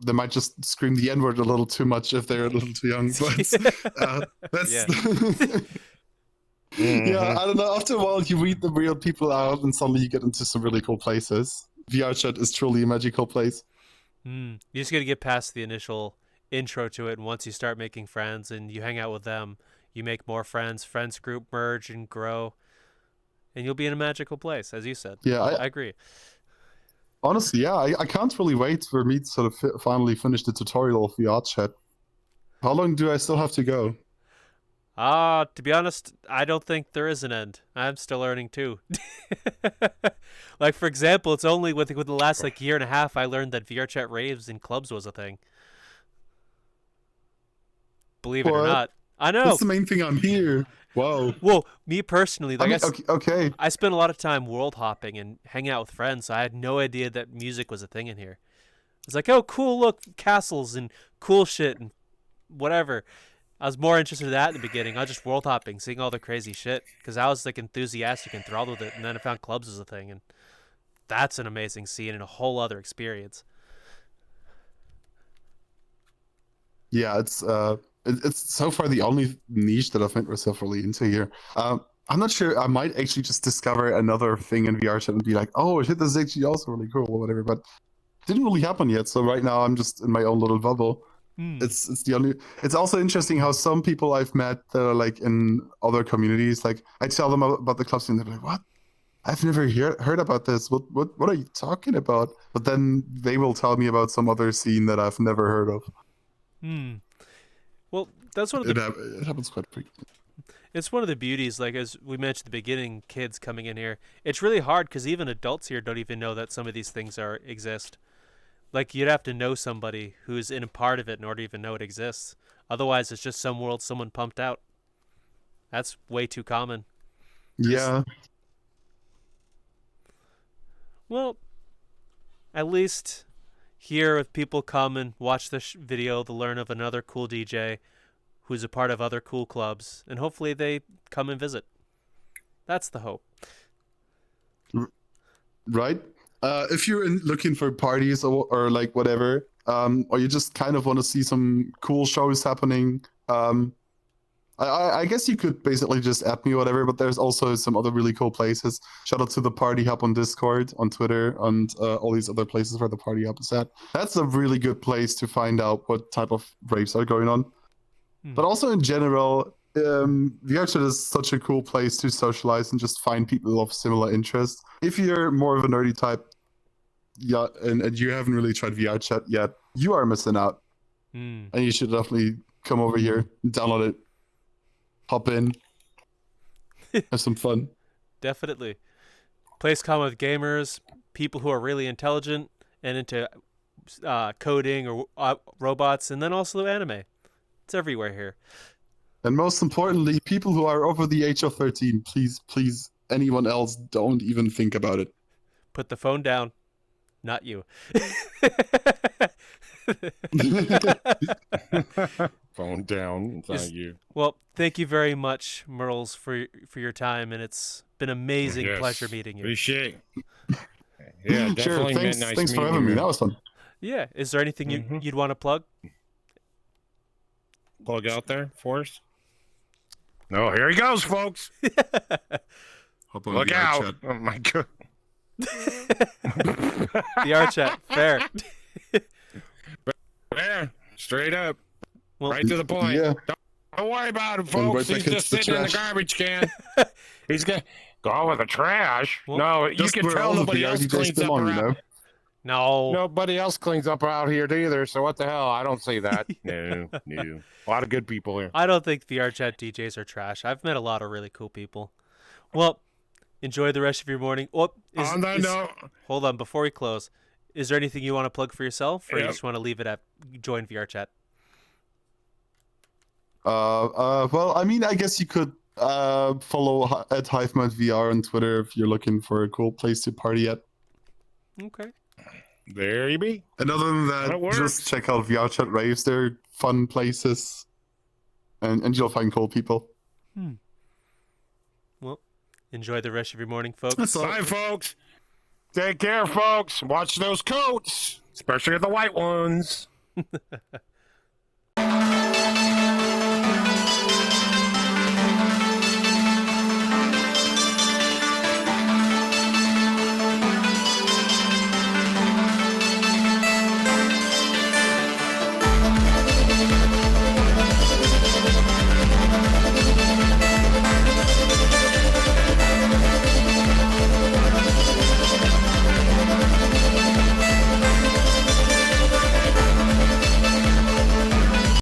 [SPEAKER 3] they might just scream the N-word a little too much if they're a little too young. But that's... Yeah. Yeah, I don't know. After a while, you read the real people out, and suddenly you get into some really cool places. VRChat is truly a magical place.
[SPEAKER 1] You just got to get past the initial intro to it, and once you start making friends and you hang out with them, you make more friends. Friends group merge and grow, and you'll be in a magical place, as you said.
[SPEAKER 3] Yeah,
[SPEAKER 1] I agree.
[SPEAKER 3] Honestly, yeah, I can't really wait for me to sort of finally finish the tutorial of VRChat. How long do I still have to go?
[SPEAKER 1] To be honest, I don't think there is an end. I'm still learning too. Like, for example, it's only with the last like year and a half I learned that VRChat raves in clubs was a thing. Believe it or not. I know.
[SPEAKER 3] That's the main thing I'm here. Whoa.
[SPEAKER 1] Well, me personally, like
[SPEAKER 3] okay.
[SPEAKER 1] I spent a lot of time world hopping and hanging out with friends, so I had no idea that music was a thing in here. It's like, oh, cool, look, castles and cool shit and whatever. I was more interested in that in the beginning. I was just world hopping, seeing all the crazy shit, because I was like enthusiastic and enthralled with it, and then I found clubs as a thing, and that's an amazing scene and a whole other experience.
[SPEAKER 3] Yeah, it's so far the only niche that I've made myself really into here. I'm not sure. I might actually just discover another thing in VRChat and be like, oh shit, this is actually also really cool or whatever. But it didn't really happen yet. So right now I'm just in my own little bubble. It's also interesting how some people I've met that are like in other communities, like I tell them about the club scene, they're like, what? I've never heard about this. What are you talking about? But then they will tell me about some other scene that I've never heard of.
[SPEAKER 1] Well, that's one of the...
[SPEAKER 3] It happens quite frequently.
[SPEAKER 1] It's one of the beauties, like as we mentioned at the beginning, kids coming in here. It's really hard because even adults here don't even know that some of these things exist. Like, you'd have to know somebody who's in a part of it in order to even know it exists. Otherwise, it's just some world someone pumped out. That's way too common.
[SPEAKER 3] Yeah.
[SPEAKER 1] Well, at least here, if people come and watch this video, they'll learn of another cool DJ who's a part of other cool clubs, and hopefully they come and visit. That's the hope.
[SPEAKER 3] Right? If you're looking for parties or like whatever, or you just kind of want to see some cool shows happening, I guess you could basically just add me or whatever, but there's also some other really cool places. Shout out to the Party Hub on Discord, on Twitter, and all these other places where the Party Hub is at. That's a really good place to find out what type of raves are going on. But also in general, VRChat is such a cool place to socialize and just find people of similar interests. If you're more of a nerdy type, yeah, and you haven't really tried VRChat yet, you are missing out. And you should definitely come over here, download it, hop in, have some fun.
[SPEAKER 1] Definitely. Place common with gamers, people who are really intelligent and into coding or robots, and then also anime. It's everywhere here.
[SPEAKER 3] And most importantly, people who are over the age of 13, please, anyone else, don't even think about it.
[SPEAKER 1] Put the phone down. Not you.
[SPEAKER 2] Phone down. It's not you.
[SPEAKER 1] Well, thank you very much, Merlz, for your time, and it's been amazing pleasure meeting you.
[SPEAKER 2] Appreciate it. Yeah, definitely.
[SPEAKER 3] Sure, thanks for having me. That was fun.
[SPEAKER 1] Yeah. Is there anything you'd want to plug?
[SPEAKER 2] Plug out there for us? No, here he goes, folks. Look out.
[SPEAKER 3] Chat.
[SPEAKER 2] Oh, my God.
[SPEAKER 1] VRChat. Fair.
[SPEAKER 2] Fair. Straight up.
[SPEAKER 1] Well,
[SPEAKER 2] Right to the point.
[SPEAKER 3] Yeah.
[SPEAKER 2] Don't worry about it, folks.
[SPEAKER 3] Right
[SPEAKER 2] He's just sitting in the garbage can. He's going to go with the trash.
[SPEAKER 1] Well,
[SPEAKER 2] no, you can tell nobody else cleans up around.
[SPEAKER 1] No.
[SPEAKER 2] Nobody else cleans up out here either, so what the hell? I don't see that. No. A lot of good people here.
[SPEAKER 1] I don't think VRChat DJs are trash. I've met a lot of really cool people. Well, enjoy the rest of your morning.
[SPEAKER 2] On that note,
[SPEAKER 1] hold on, before we close, is there anything you want to plug for yourself, or you just want to leave it at join VRChat?
[SPEAKER 3] Well, I mean, I guess you could follow at hivemind VR on Twitter if you're looking for a cool place to party at.
[SPEAKER 1] Okay.
[SPEAKER 2] There you be.
[SPEAKER 3] And other than that, just check out VRChat raves. They're fun places, and you'll find cool people.
[SPEAKER 1] Well, enjoy the rest of your morning, folks.
[SPEAKER 2] Bye, folks. Take care, folks. Watch those coats, especially the white ones.